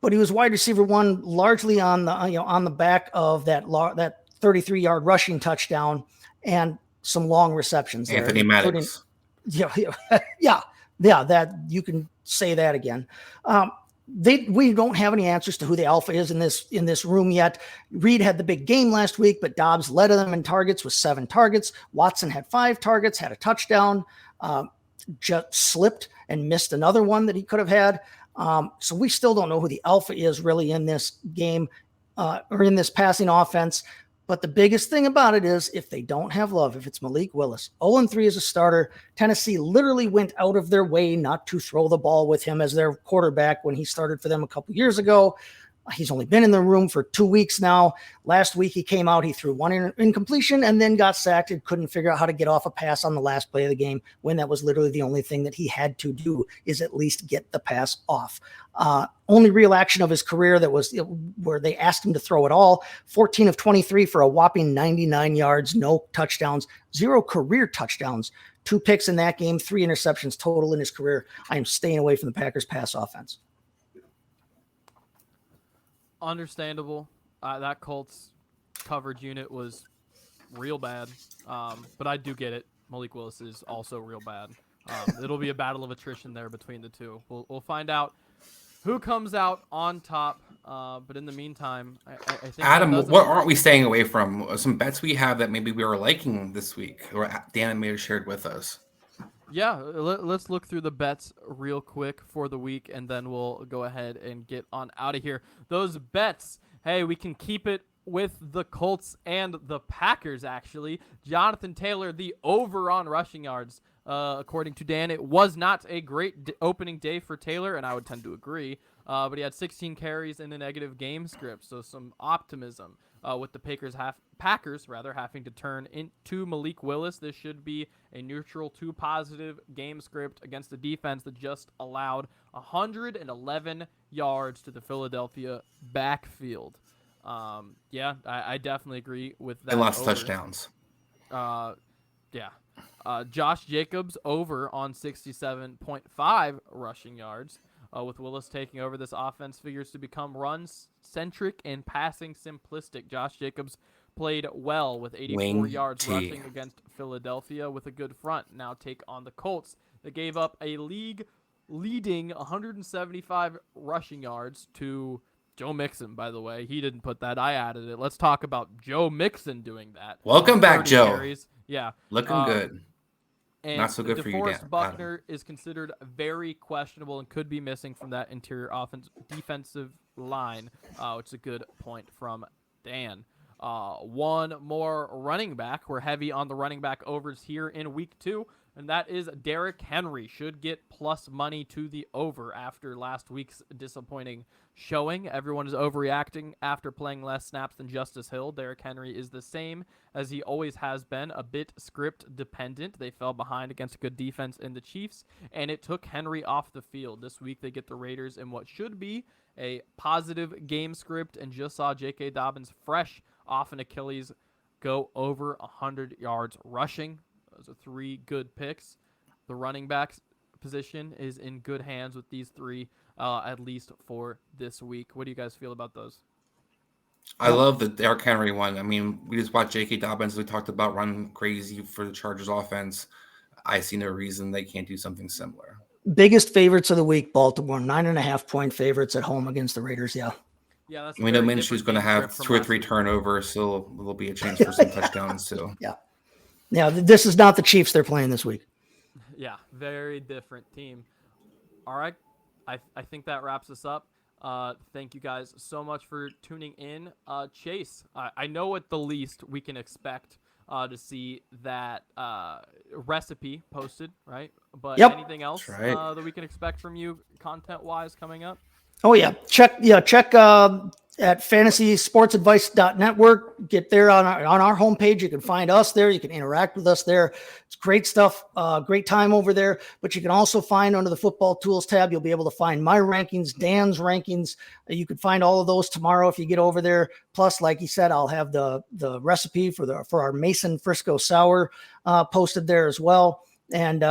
but he was wide receiver one largely on the back of that 33-yard rushing touchdown and some long receptions. Anthony Maddox. Yeah, that you can say that again. We don't have any answers to who the alpha is in this room yet. Reed had the big game last week, but Dobbs led them in targets with 7 targets. Watson had 5 targets, had a touchdown, just slipped and missed another one that he could have had. So we still don't know who the alpha is really in this game or in this passing offense. But the biggest thing about it is if they don't have Love, if it's Malik Willis, 0-3 as a starter, Tennessee literally went out of their way not to throw the ball with him as their quarterback when he started for them a couple years ago. He's only been in the room for 2 weeks now. Last week he came out, he threw one incompletion and then got sacked and couldn't figure out how to get off a pass on the last play of the game when that was literally the only thing that he had to do is at least get the pass off. Only real action of his career that was where they asked him to throw it all, 14 of 23 for a whopping 99 yards, no touchdowns, 0 career touchdowns, 2 picks in that game, 3 interceptions total in his career. I am staying away from the Packers pass offense. Understandable. That Colts coverage unit was real bad, but I do get it. Malik Willis is also real bad. It'll be a battle of attrition there between the two. We'll find out who comes out on top. But in the meantime, I think Adam, what aren't we staying away from? Some bets we have that maybe we were liking this week, or Dan may have shared with us. Yeah, let's look through the bets real quick for the week, and then we'll go ahead and get on out of here. Those bets, hey, we can keep it with the Colts and the Packers, actually. Jonathan Taylor, the over on rushing yards. According to Dan, it was not a great opening day for Taylor, and I would tend to agree. But he had 16 carries in a negative game script, so some optimism with the Packers having to turn into Malik Willis. This should be a neutral to positive game script against a defense that just allowed 111 yards to the Philadelphia backfield. I definitely agree with that. And lots of touchdowns. Josh Jacobs over on 67.5 rushing yards. With Willis taking over, this offense figures to become run-centric and passing simplistic. Josh Jacobs played well with 84 yards rushing against Philadelphia with a good front. Now take on the Colts. They gave up a league-leading 175 rushing yards to Joe Mixon, by the way. He didn't put that. I added it. Let's talk about Joe Mixon doing that. Welcome back, Joe. Carries. Yeah. Looking good. And not so good for you, DeForest Buckner is considered very questionable and could be missing from that interior defensive line, which is a good point from Dan. One more running back. We're heavy on the running back overs here in week 2, and that is Derrick Henry. Should get plus money to the over after last week's disappointing showing. Everyone is overreacting after playing less snaps than Justice Hill. Derrick Henry is the same as he always has been, a bit script dependent. They fell behind against a good defense in the Chiefs, and it took Henry off the field. This week they get the Raiders in what should be a positive game script, and just saw J.K. Dobbins fresh off an Achilles go over 100 yards rushing. Those are 3 good picks. The running back position is in good hands with these 3, at least for this week. What do you guys feel about those? I love the Derrick Henry one. I mean, we just watched J.K. Dobbins. We talked about run crazy for the Chargers offense. I see no reason they can't do something similar. Biggest favorites of the week, Baltimore, 9.5-point favorites at home against the Raiders. Yeah. Yeah, that's we know Minshew's going to have 2 or 3 turnovers, so there'll be a chance for some touchdowns too. Yeah, this is not the Chiefs they're playing this week. Yeah, very different team. All right, I think that wraps us up. Thank you guys so much for tuning in. Chase, I know at the least we can expect to see that recipe posted, right? But anything else that we can expect from you content-wise coming up? Oh yeah, check at fantasysportsadvice.network. Get there on our homepage. You can find us there. You can interact with us there. It's great stuff. Great time over there. But you can also find under the football tools tab, you'll be able to find my rankings, Dan's rankings. You can find all of those tomorrow if you get over there. Plus, like he said, I'll have the recipe for our Mason Frisco sour posted there as well. And,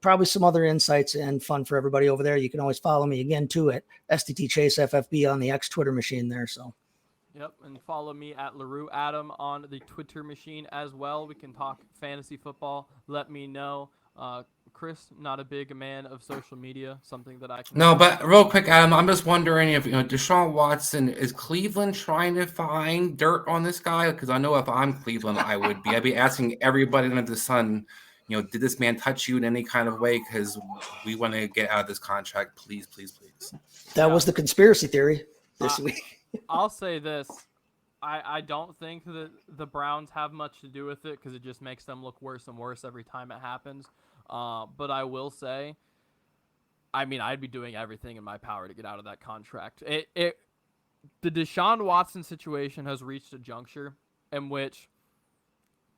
probably some other insights and fun for everybody over there. You can always follow me again too at STT Chase FFB on the X Twitter machine there. So, yep. And follow me at LaRue Adam on the Twitter machine as well. We can talk fantasy football. Let me know. Chris, not a big man of social media, something that I can. No, but real quick, Adam, I'm just wondering if, Deshaun Watson, is Cleveland trying to find dirt on this guy? Because I know if I'm Cleveland, I would be. I'd be asking everybody under the sun, did this man touch you in any kind of way? Because we want to get out of this contract. Please, please, please. That was the conspiracy theory this week. I'll say this. I don't think that the Browns have much to do with it because it just makes them look worse and worse every time it happens. But I will say, I'd be doing everything in my power to get out of that contract. The Deshaun Watson situation has reached a juncture in which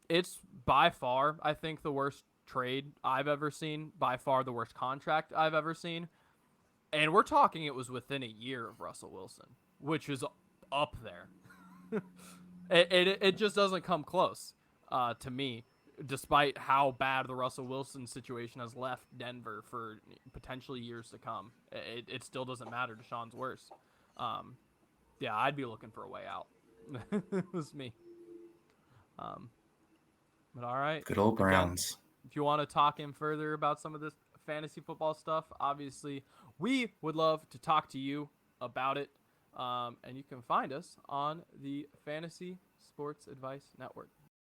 it's by far, I think, the worst trade I've ever seen, by far the worst contract I've ever seen. And we're talking it was within a year of Russell Wilson, which is up there. It just doesn't come close to me, despite how bad the Russell Wilson situation has left Denver for potentially years to come. It still doesn't matter. Deshaun's worse. I'd be looking for a way out. It was me. But all right. Good old Browns. Again, if you want to talk in further about some of this fantasy football stuff, obviously we would love to talk to you about it. And you can find us on the Fantasy Sports Advice Network.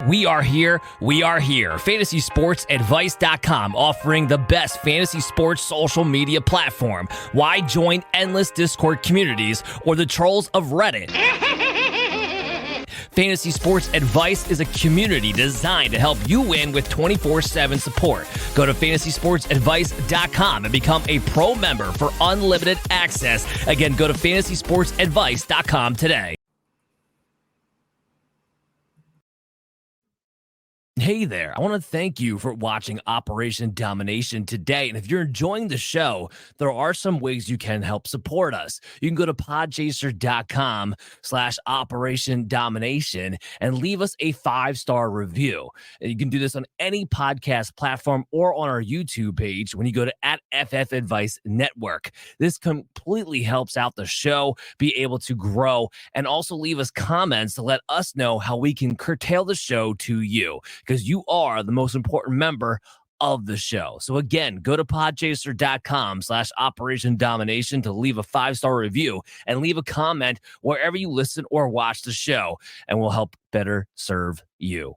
We are here. We are here. FantasySportsAdvice.com, offering the best fantasy sports social media platform. Why join endless Discord communities or the trolls of Reddit? Fantasy Sports Advice is a community designed to help you win with 24/7 support. Go to FantasySportsAdvice.com and become a pro member for unlimited access. Again, go to FantasySportsAdvice.com today. Hey there, I want to thank you for watching Operation Domination today. And if you're enjoying the show, there are some ways you can help support us. You can go to podchaser.com/Operation Domination and leave us a 5-star review. And you can do this on any podcast platform or on our YouTube page when you go to @FF Advice Network. This completely helps out the show be able to grow, and also leave us comments to let us know how we can curtail the show to you, because you are the most important member of the show. So again, go to podchaser.com/Operation Domination to leave a 5-star review and leave a comment wherever you listen or watch the show, and we'll help better serve you.